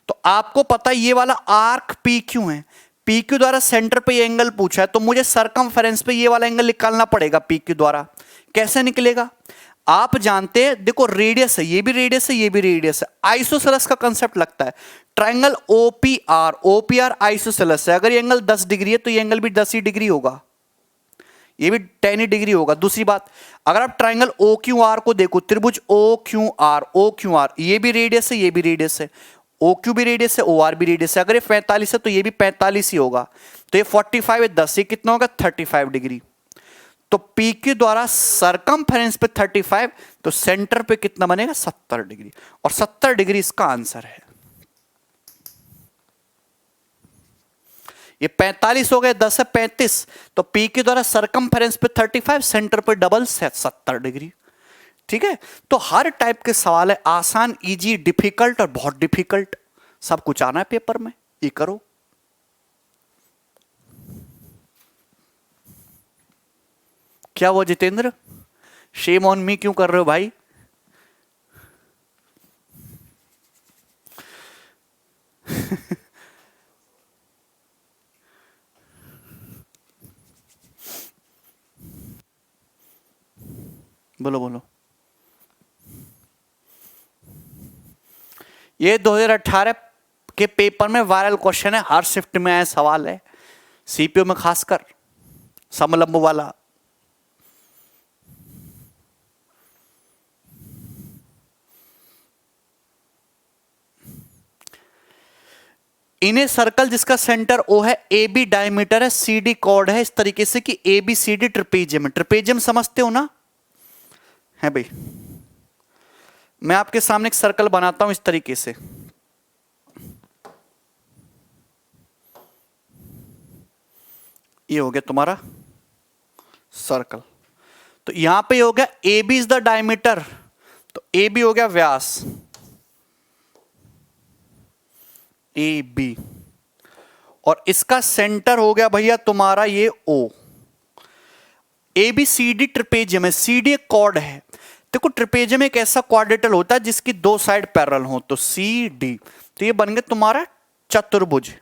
तो आपको पता है ये वाला आर्क पी क्यू है, पी क्यू द्वारा सेंटर पे ये एंगल पूछा है, तो मुझे सरकमफेरेंस पे ये वाला एंगल निकालना पड़ेगा पी क्यू द्वारा। कैसे निकलेगा? आप जानते हैं, देखो रेडियस है, ये भी रेडियस है, ये भी रेडियस है, आइसोसेलेस का कंसेप्ट लगता है। ट्राइंगल ओपीआर, ओपीआर आइसोसेलेस है। अगर ये एंगल 10 डिग्री है तो ये एंगल भी 10 ही डिग्री होगा, ये भी 10 ही डिग्री होगा। दूसरी बात, अगर आप ट्राइंगल ओ क्यू आर को देखो, त्रिभुज O Q R, O Q R, ये भी रेडियस है, ये भी रेडियस है, ओ क्यू भी रेडियस है, ओ आर भी रेडियस है। अगर ये 45 है तो ये भी 45 ही होगा, तो ये 45 है 10, ये कितना होगा? 35 डिग्री। तो पी क्यू द्वारा सरकमफेरेंस पे 35, तो सेंटर पे कितना बनेगा 70 डिग्री, और 70 डिग्री इसका आंसर है। ये 45 हो गए, 10 है 35, तो पी क्यू द्वारा सरकमफेरेंस पे 35, सेंटर पे डबल 70 डिग्री। ठीक है, तो हर टाइप के सवाल है, आसान, इजी, डिफिकल्ट और बहुत डिफिकल्ट, सब कुछ आना है पेपर में, ये करो। क्या वो जितेंद्र, शेम ऑन मी क्यों कर रहे हो भाई? बोलो बोलो। ये 2018 के पेपर में वायरल क्वेश्चन है, हर शिफ्ट में आया सवाल है, सीपीओ में खासकर समलंब वाला। इन ए सर्कल जिसका सेंटर ओ है, ए बी डायमीटर है, सी डी कॉर्ड है, इस तरीके से कि A B C D trapezium है। ट्रिपेजियम समझते हो ना? है भाई, मैं आपके सामने एक सर्कल बनाता हूं इस तरीके से, ये हो गया तुम्हारा सर्कल। तो यहां पे हो गया A B is the diameter, तो ए बी हो गया व्यास, ए बी, और इसका सेंटर हो गया भैया तुम्हारा ये ओ। A B C D trapezium है, सी डी एक कॉर्ड है। देखो ट्रिपेजियम एक ऐसा क्वाड्रेटल होता है जिसकी दो साइड पैरेलल हो, तो सी डी, तो ये बन गया तुम्हारा चतुर्भुज।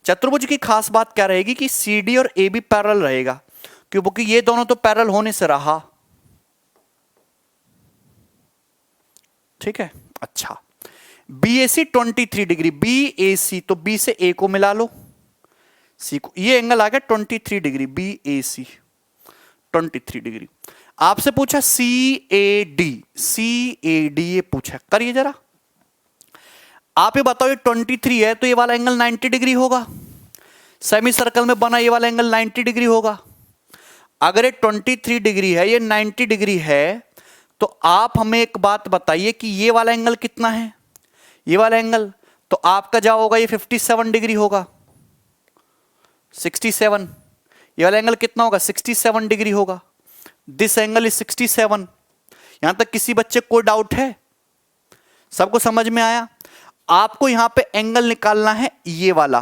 चतुर्भुज की खास बात क्या रहेगी कि सी डी और ए बी पैरेलल रहेगा, क्योंकि ये दोनों तो पैरेलल होने से रहा। ठीक है, अच्छा, बी ए सी 23 डिग्री, बी ए सी, तो बी से ए को मिला लो, सी को, ये एंगल आ गया 23 डिग्री, बी ए सी 23 डिग्री। आपसे पूछा सी A D, C A D ये पूछा, करिए जरा, आप ये बताओ, ये 23 है तो ये वाला एंगल 90 डिग्री होगा, सेमी सर्कल में बना ये वाला एंगल 90 डिग्री होगा। अगर ये 23 डिग्री है, ये 90 डिग्री है, तो आप हमें एक बात बताइए कि ये वाला एंगल कितना है, ये वाला एंगल, तो आपका क्या होगा, ये 57 डिग्री होगा, 67, ये वाला एंगल कितना होगा, 67 डिग्री होगा। This angle is 67। यहां तक किसी बच्चे को डाउट है? सबको समझ में आया? आपको यहां पे एंगल निकालना है ये वाला,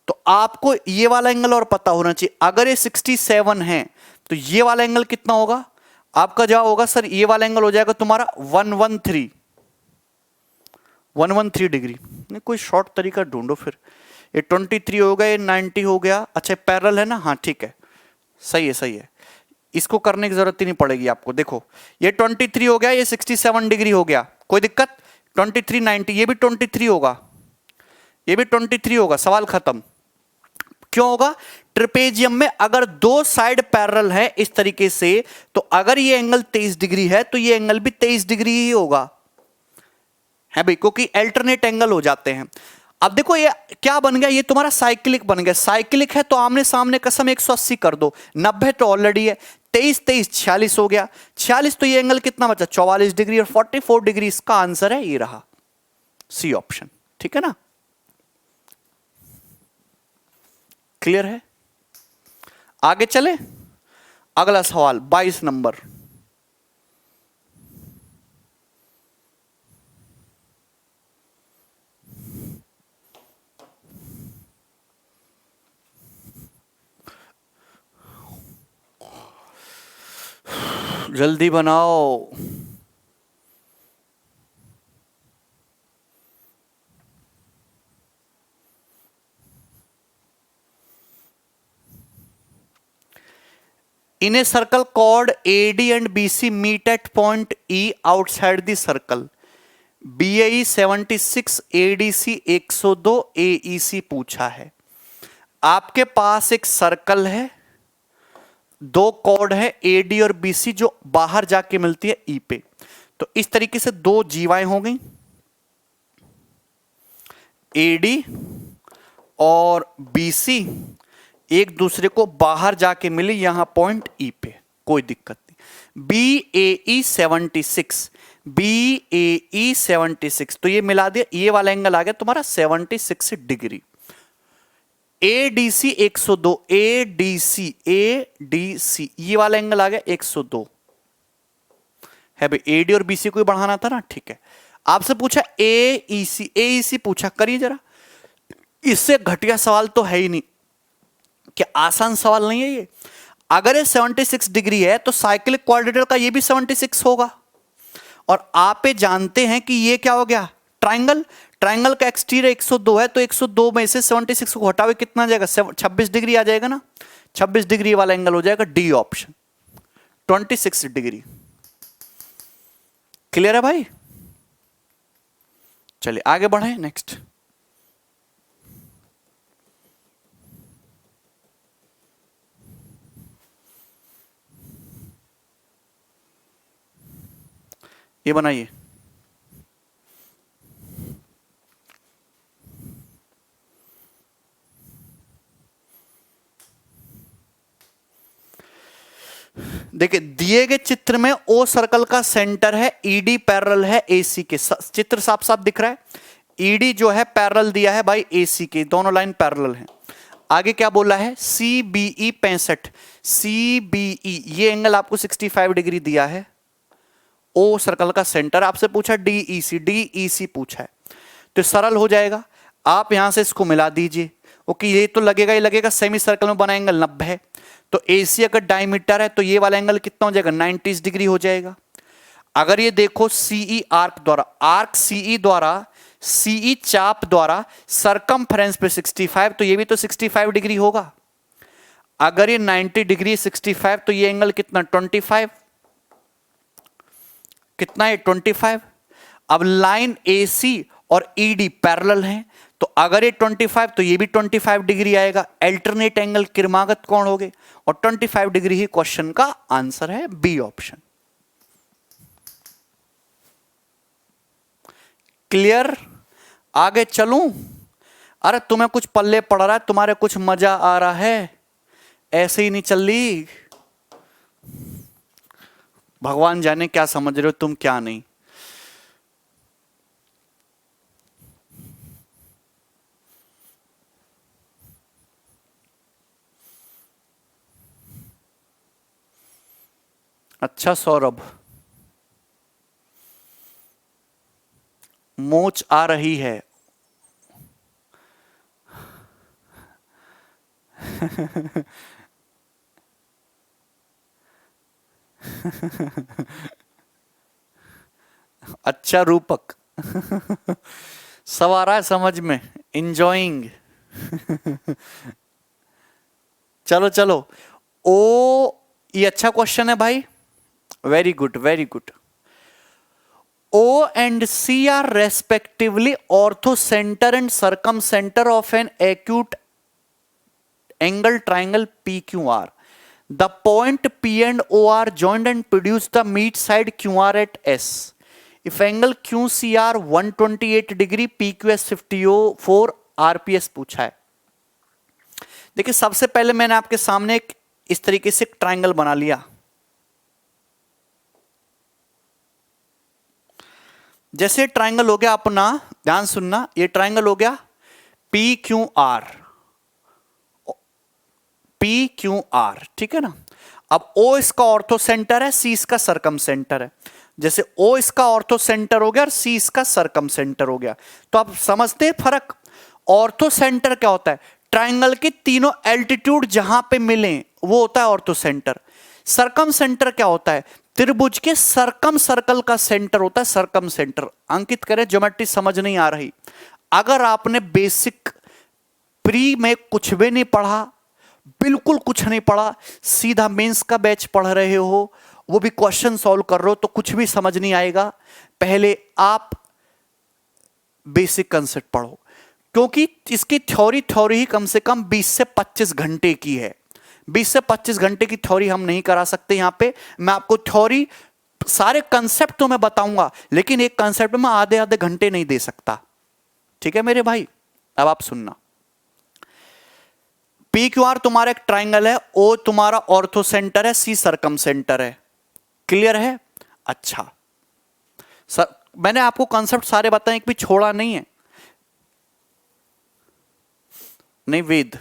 तो आपको ये वाला एंगल और पता होना चाहिए। अगर ये 67 है तो ये वाला एंगल कितना होगा? आपका जवाब होगा सर ये वाला एंगल हो जाएगा तुम्हारा 113 डिग्री। नहीं, कोई शॉर्ट तरीका ढूंढो फिर। ये 23 हो गया, ये 90 हो गया, अच्छा पैरेलल है ना, हाँ ठीक है, सही है सही है, इसको करने की जरूरत ही नहीं पड़ेगी आपको। देखो ये 23 हो गया, ये 67 डिग्री हो गया, कोई दिक्कत? 23 90, ये भी 23 होगा, ये भी 23 होगा, सवाल खत्म। क्यों होगा? ट्रिपेजियम में अगर दो साइड पैरेलल है इस तरीके से, तो अगर ये एंगल 23 डिग्री है तो ये एंगल भी 23 डिग्री ही होगा, है भाई, क्योंकि अल्टरनेट एंगल हो जाते हैं। अब देखो ये क्या बन गया, ये तुम्हारा साइक्लिक बन गया। साइक्लिक है तो आमने सामने कसम 180 कर दो, 90 तो ऑलरेडी है, 23 23 46 हो गया, 46 तो ये एंगल कितना बचा, 44 डिग्री, और 44 डिग्री इसका आंसर है, ये रहा सी ऑप्शन। ठीक है ना, क्लियर है? आगे चले, अगला सवाल 22 नंबर। जल्दी बनाओ। In a circle chord AD and BC meet at point E outside the circle. BAE 76, ADC 102, AEC पूछा है। आपके पास एक सर्कल है, दो कॉर्ड है AD और BC जो बाहर जाके मिलती है E पे। तो इस तरीके से दो जीवाएं हो गई, AD और BC एक दूसरे को बाहर जाके मिले यहां पॉइंट ई पे, कोई दिक्कत नहीं। BAE 76, BAE 76, तो ये मिला दिया, ये वाला एंगल आ गया तुम्हारा 76 डिग्री। ADC 102, ADC ये वाला एंगल आ गया 102 है भाई। AD और BC को ही बढ़ाना था ना, ठीक है। आपसे पूछा AEC पूछा, करिए जरा, इससे घटिया सवाल तो है ही नहीं। क्या आसान सवाल नहीं है ये? अगर ये 76 डिग्री है तो साइक्लिक क्वाड्रिलेटरल का ये भी 76 होगा। और आप ये जानते हैं कि ये क्या हो गया, ट्राइंगल। ट्राइंगल का एक्सटीरियर 102 है, तो 102 में से 76 को हटावे कितना जाएगा, 26 डिग्री आ जाएगा ना। 26 डिग्री वाला एंगल हो जाएगा डी ऑप्शन, 26 डिग्री। क्लियर है भाई? चलिए आगे बढ़े, नेक्स्ट। ये बनाइए। देखिए दिए गए चित्र में ओ सर्कल का सेंटर है, ईडी पैरेलल है एसी के, चित्र साफ साफ दिख रहा है। ईडी जो है पैरेलल दिया है भाई एसी के, दोनों लाइन पैरेलल हैं। आगे क्या बोला है, CBE 65, CBE ये एंगल आपको 65 डिग्री दिया है। ओ सर्कल का सेंटर आपसे पूछा, DEC पूछा है, तो सरल हो जाएगा। आप यहां से इसको मिला दीजिए, ओके। ये तो लगेगा, ये लगेगा सेमी सर्कल में बना एंगल 90 है, तो AC अगर डायमीटर है तो ये वाला एंगल कितना हो जाएगा, 90 डिग्री हो जाएगा। अगर ये देखो CE आर्क द्वारा, आर्क CE द्वारा, CE चाप द्वारा सरकमफ्रेंस पे 65, तो ये भी तो 65 डिग्री होगा। अगर ये 90 डिग्री 65, तो ये एंगल कितना, 25, कितना है 25। अब लाइन AC और ED पैरेलल हैं, तो अगर ये 25 तो ये भी 25 डिग्री आएगा। अल्टरनेट एंगल क्रमागत कोण हो गए, और 25 डिग्री ही क्वेश्चन का आंसर है, बी ऑप्शन। क्लियर? आगे चलूं? अरे तुम्हें कुछ पल्ले पड़ रहा है, तुम्हारे कुछ मजा आ रहा है, ऐसे ही नहीं चल रही। भगवान जाने क्या समझ रहे हो तुम, क्या नहीं। अच्छा सौरभ, मोच आ रही है। अच्छा रूपक, सब आ रहा है समझ में, इंजॉइंग। चलो चलो, ओ ये अच्छा क्वेश्चन है भाई, very good very good. O and C are respectively orthocenter and circumcenter of an acute angle triangle PQR. The point P and O are joined and produce the mid side QR at S. If angle QCR 128 degree, PQS 54 RPS पूछा है। देखिए सबसे पहले मैंने आपके सामने एक इस तरीके से एक ट्राइंगल बना लिया। जैसे ट्राइंगल हो गया अपना, ध्यान सुनना, ये ट्राइंगल हो गया PQR, PQR, ठीक है ना। अब O इसका ऑर्थो सेंटर है, C इसका सरकम सेंटर है। जैसे O इसका ऑर्थो सेंटर हो गया और C इसका सरकम सेंटर हो गया, तो आप समझते हैं फर्क। ऑर्थो सेंटर क्या होता है, ट्राइंगल के तीनों एल्टीट्यूड जहां पे मिले वो होता है ऑर्थो सेंटर। सरकम सेंटर क्या होता है, त्रिभुज के सरकम सर्कल का सेंटर होता है सरकम सेंटर। अंकित करें, ज्योमेट्री समझ नहीं आ रही, अगर आपने बेसिक प्री में कुछ भी नहीं पढ़ा, बिल्कुल कुछ नहीं पढ़ा, सीधा मेंस का बैच पढ़ रहे हो, वो भी क्वेश्चन सॉल्व कर रहे हो, तो कुछ भी समझ नहीं आएगा। पहले आप बेसिक कंसेप्ट पढ़ो, क्योंकि इसकी थ्योरी ही कम से कम 20 से 25 घंटे की है। 20 से 25 घंटे की थ्योरी हम नहीं करा सकते यहां पे। मैं आपको थ्योरी सारे कंसेप्ट तो मैं बताऊंगा, लेकिन एक कंसेप्ट में आधे आधे घंटे नहीं दे सकता, ठीक है मेरे भाई। अब आप सुनना, पी क्यू आर तुम्हारा एक ट्राइंगल है, ओ तुम्हारा ऑर्थो सेंटर है, सी सरकम सेंटर है। क्लियर है? अच्छा सर, मैंने आपको कॉन्सेप्ट सारे बताए, एक भी छोड़ा नहीं है। नहीं वेद,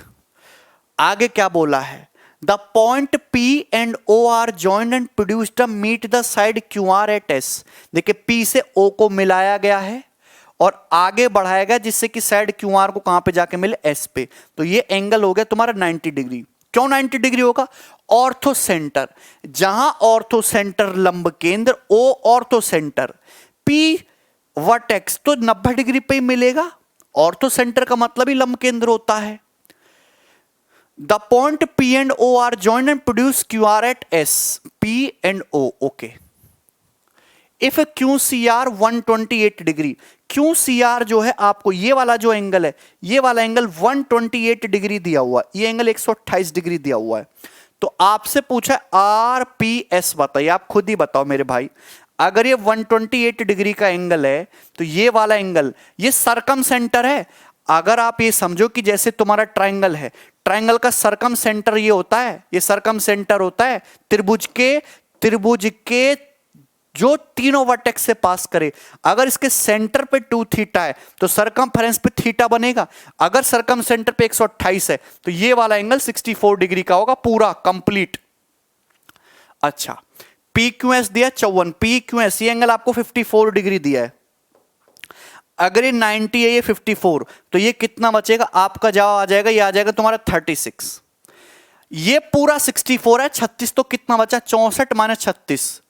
आगे क्या बोला है? The point P and O are joined and produced a meet the side QR at S। देखिए P से O को मिलाया गया है और आगे बढ़ाया गया जिससे कि साइड QR को कहां पे जाके मिले? S पे। तो ये एंगल हो गया तुम्हारा 90 डिग्री। क्यों 90 डिग्री होगा? ऑर्थो सेंटर, जहां ऑर्थो सेंटर लंब केंद्र, O ortho centre, P vertex, तो 90 डिग्री पे ही मिलेगा। ऑर्थो सेंटर का मतलब ही लंब केंद्र होता है। The point P and O are joined and produce QR at S. P and O, okay. If QCR 128 degree, QCR जो है आपको ये वाला जो एंगल है, ये वाला एंगल 128 डिग्री दिया हुआ है, ये एंगल 128 डिग्री दिया हुआ है। तो आपसे पूछा RPS बताइए, आप खुद ही बताओ मेरे भाई। अगर ये 128 डिग्री का एंगल है तो ये वाला एंगल, ये सरकम सेंटर है। अगर आप ये समझो कि जैसे तुम्हारा ट्राइंगल है, ट्राइंगल का सरकम सेंटर ये होता है, ये सरकम सेंटर होता है त्रिभुज के जो तीनों वर्टेक्स से पास करे। अगर इसके सेंटर पे 2 थीटा है तो सरकमफेरेंस पे थीटा बनेगा। अगर सरकम सेंटर पे 128 है तो ये वाला एंगल 64 डिग्री का होगा, पूरा कंप्लीट। अच्छा, PQS दिया 54, PQS ये एंगल आपको 54 डिग्री दिया है। अगर ये 90 है, ये 54, तो ये कितना बचेगा? आपका जवाब आ जाएगा, ये आ जाएगा तुम्हारा 36। ये पूरा 64 है, 36 तो कितना बचा? 64 माइनस 36,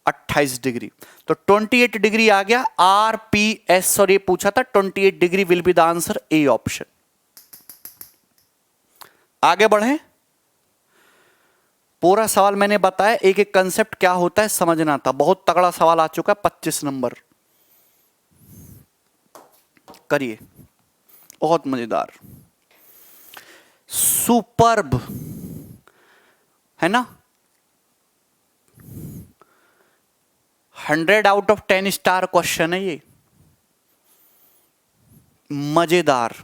28 डिग्री। तो 28 डिग्री आ गया RPS। और ये पूछा था 28 degree will be the answer, A option. आगे बढ़े, पूरा सवाल मैंने बताया, एक एक कंसेप्ट क्या होता है समझना था। बहुत तगड़ा सवाल आ चुका है, 25 नंबर। करिए, बहुत मजेदार, सुपर्ब है ना। 100 आउट ऑफ 10 स्टार क्वेश्चन है ये, मजेदार।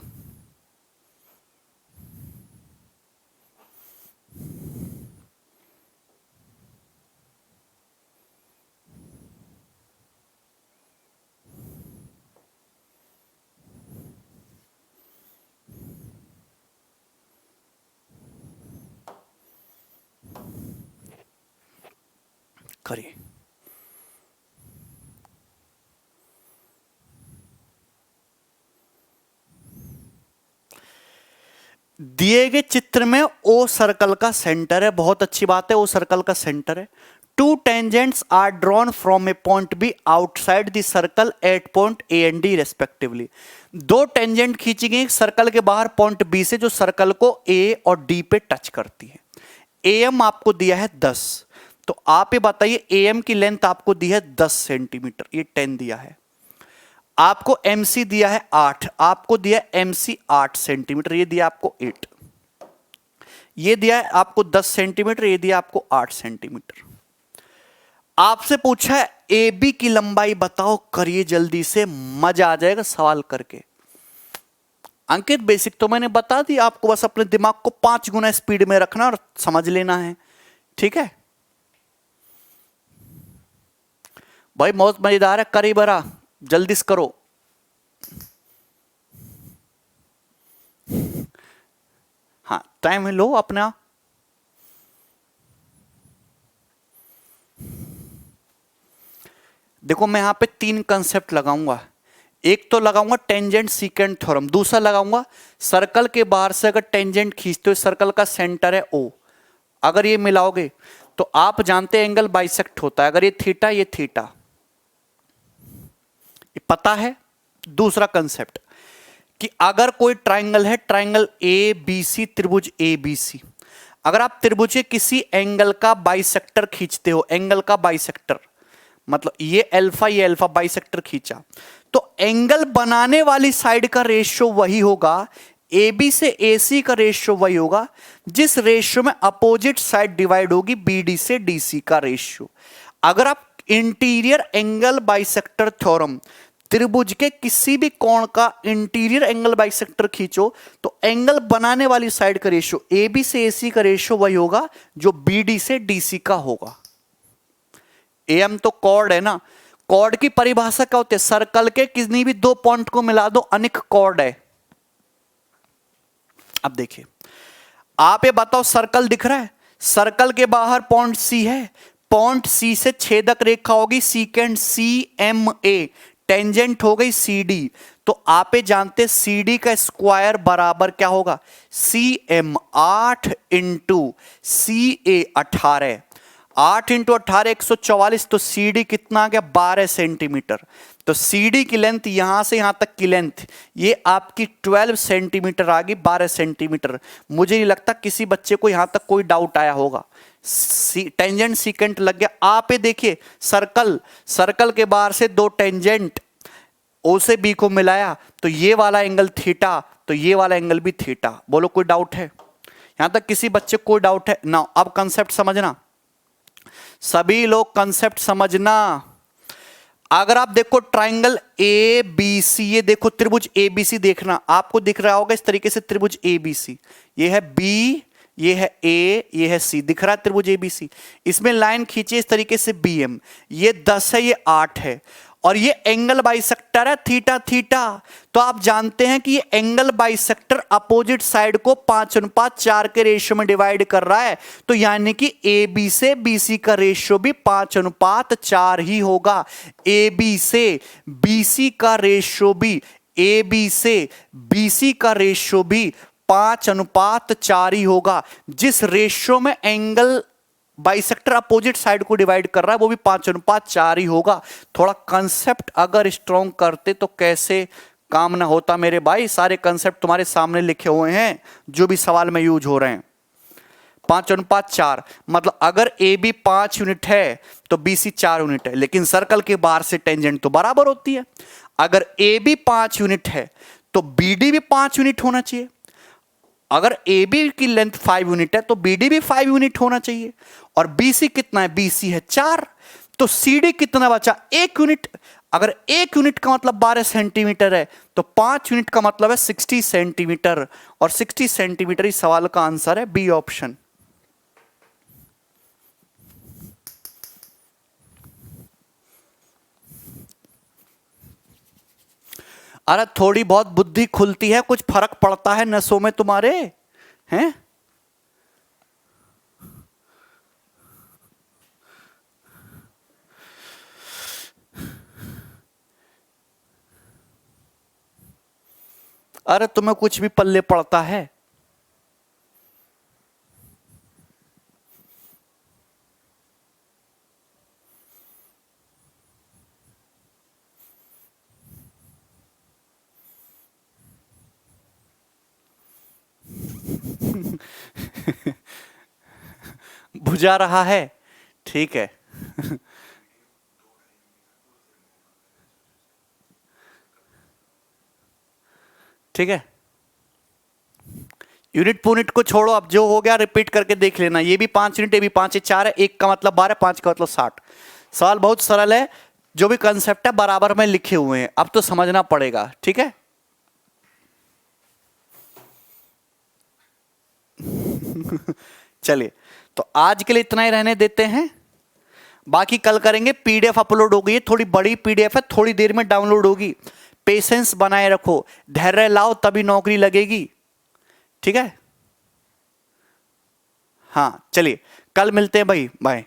करिए, दिए गए चित्र में ओ सर्कल का सेंटर है, बहुत अच्छी बात है, ओ सर्कल का सेंटर है। 2 tangents are drawn from a point B outside the circle at point A and D respectively. 2 tangent खींची गई सर्कल के बाहर पॉइंट बी से, जो सर्कल को ए और डी पे टच करती है। एम आपको दिया है 10, तो आप ये बताइए एम की लेंथ आपको दी है 10 सेंटीमीटर, ये 10 दिया है। आपको एमसी दिया है 8, आपको दिया एमसी 8 सेंटीमीटर, ये दिया आपको 8। ये दिया है आपको 10 सेंटीमीटर, ये दिया आपको 8 सेंटीमीटर। आपसे पूछा है ए बी की लंबाई बताओ, करिए जल्दी से, मजा आ जाएगा सवाल करके। अंकित बेसिक तो मैंने बता दी आपको, बस अपने दिमाग को 5 गुना स्पीड में रखना और समझ लेना है, ठीक है भाई। बहुत मजेदार है, करी बरा, जल्दी से करो। हाँ, टाइम लो अपना। देखो मैं यहां पे 3 कंसेप्ट लगाऊंगा। एक तो लगाऊंगा टेंजेंट सीकेंट थ्योरम, दूसरा लगाऊंगा सर्कल के बाहर से अगर टेंजेंट खींचते हो, सर्कल का सेंटर है O, अगर ये मिलाओगे तो आप जानते हैं एंगल बाइसेक्ट होता है। अगर ये थीटा, ये थीटा, ये पता है। दूसरा कंसेप्ट कि अगर कोई ट्राइंगल है, ट्राइंगल ए बी सी, त्रिभुज ए बी सी, अगर आप त्रिभुज के किसी एंगल का बाइसेक्टर खींचते हो, एंगल का बाइसेक्टर मतलब ये अल्फा, ये अल्फा, बाइसेक्टर खींचा, तो एंगल बनाने वाली साइड का रेशियो वही होगा, ए बी से ए सी का रेशियो वही होगा जिस रेशियो में अपोजिट साइड डिवाइड होगी बी डी से डी सी का रेशियो। अगर आप इंटीरियर एंगल बाइसेक्टर थ्योरम त्रिभुज के किसी भी कोण का इंटीरियर एंगल बाइसेक्टर खींचो तो एंगल बनाने वाली साइड का रेशियो ए बी से एसी का रेशियो वही होगा जो बी डी से डीसी का होगा। एम तो कॉर्ड है ना, कॉर्ड की परिभाषा क्या होती है, सर्कल के किसी भी दो पॉइंट को मिला दो अनिक कॉर्ड है। अब देखिए आप ये बताओ, सर्कल दिख रहा है, सर्कल के बाहर पॉइंट सी है, पॉइंट सी से छेदक रेखा होगी सीकेंड सी एम ए, टेंजेंट हो गई सी डी। तो आप ये जानते सी डी का स्क्वायर बराबर क्या होगा, सी एम 8 इंटू सी ए 18, 8 इंटू 18 144, तो सी डी कितना आ गया 12 सेंटीमीटर। तो सी डी की लेंथ यहां से यहां तक की लेंथ ये आपकी 12 सेंटीमीटर आ गई, 12 सेंटीमीटर। मुझे नहीं लगता किसी बच्चे को यहां तक कोई डाउट आया होगा। टेंजेंट सीकेंट लग गया। आप ये देखिए सर्कल, सर्कल के बाहर से दो टेंजेंट ओ से बी को मिलाया तो ये वाला एंगल थीटा, तो ये वाला एंगल भी थीटा। बोलो कोई डाउट है यहां तक, किसी बच्चे को कोई डाउट है ना? अब कंसेप्ट समझना, सभी लोग कंसेप्ट समझना। अगर आप देखो ट्राइंगल ए बी सी, ये देखो त्रिभुज ए बी सी, देखना आपको दिख रहा होगा इस तरीके से त्रिभुज ए बी सी, ये है बी, ये है ए, ये है सी, दिख रहा है त्रिभुज ए बी सी। इसमें लाइन खींचे इस तरीके से बी एम, ये 10 है, ये 8 है, और ये एंगल बाइसेक्टर है थीटा थीटा। तो आप जानते हैं कि ये एंगल बाइसेक्टर अपोजिट साइड को 5:4 के रेशियो में डिवाइड कर रहा है। तो यानी कि ए बी से बी सी का रेशियो भी 5:4 ही होगा। ए बी से बी सी का रेशियो भी, ए बी से बी सी का रेशियो भी 5:4 ही होगा। जिस रेशियो में एंगल बाइसेक्टर अपोजिट साइड को डिवाइड कर रहा है वो भी 5:4 ही होगा। थोड़ा कंसेप्ट अगर स्ट्रॉन्ग करते तो कैसे काम ना होता मेरे भाई। सारे कंसेप्ट तुम्हारे सामने लिखे हुए हैं जो भी सवाल में यूज हो रहे हैं। 5:4 मतलब अगर ए बी 5 यूनिट है तो बी सी 4 यूनिट है, लेकिन सर्कल के बाहर से टेंजेंट तो बराबर होती है। अगर ए बी 5 यूनिट है तो बी डी भी 5 यूनिट होना चाहिए। अगर ए बी की लेंथ 5 यूनिट है तो बी डी भी 5 यूनिट होना चाहिए। और बी सी कितना है, बी सी है 4, तो सी डी कितना बचा 1 यूनिट। अगर 1 यूनिट का मतलब 12 सेंटीमीटर है तो 5 यूनिट का मतलब है 60 सेंटीमीटर, और 60 सेंटीमीटर इस सवाल का आंसर है बी ऑप्शन। अरे थोड़ी बहुत बुद्धि खुलती है, कुछ फर्क पड़ता है नसों में तुम्हारे, हैं? अरे तुम्हें कुछ भी पल्ले पड़ता है? बुझा रहा है, ठीक है। ठीक है, यूनिट पूनिट को छोड़ो, अब जो हो गया रिपीट करके देख लेना। ये भी 5 यूनिट, ये भी 5 है, 4 है, 1 का मतलब 12, 5 का मतलब 60। सवाल बहुत सरल है, जो भी कंसेप्ट है बराबर में लिखे हुए हैं, अब तो समझना पड़ेगा। ठीक है चलिए, तो आज के लिए इतना ही रहने देते हैं, बाकी कल करेंगे। पीडीएफ अपलोड हो गई है, थोड़ी बड़ी पीडीएफ है, थोड़ी देर में डाउनलोड होगी। पेशेंस बनाए रखो, धैर्य लाओ, तभी नौकरी लगेगी। ठीक है, हाँ चलिए कल मिलते हैं भाई, बाय।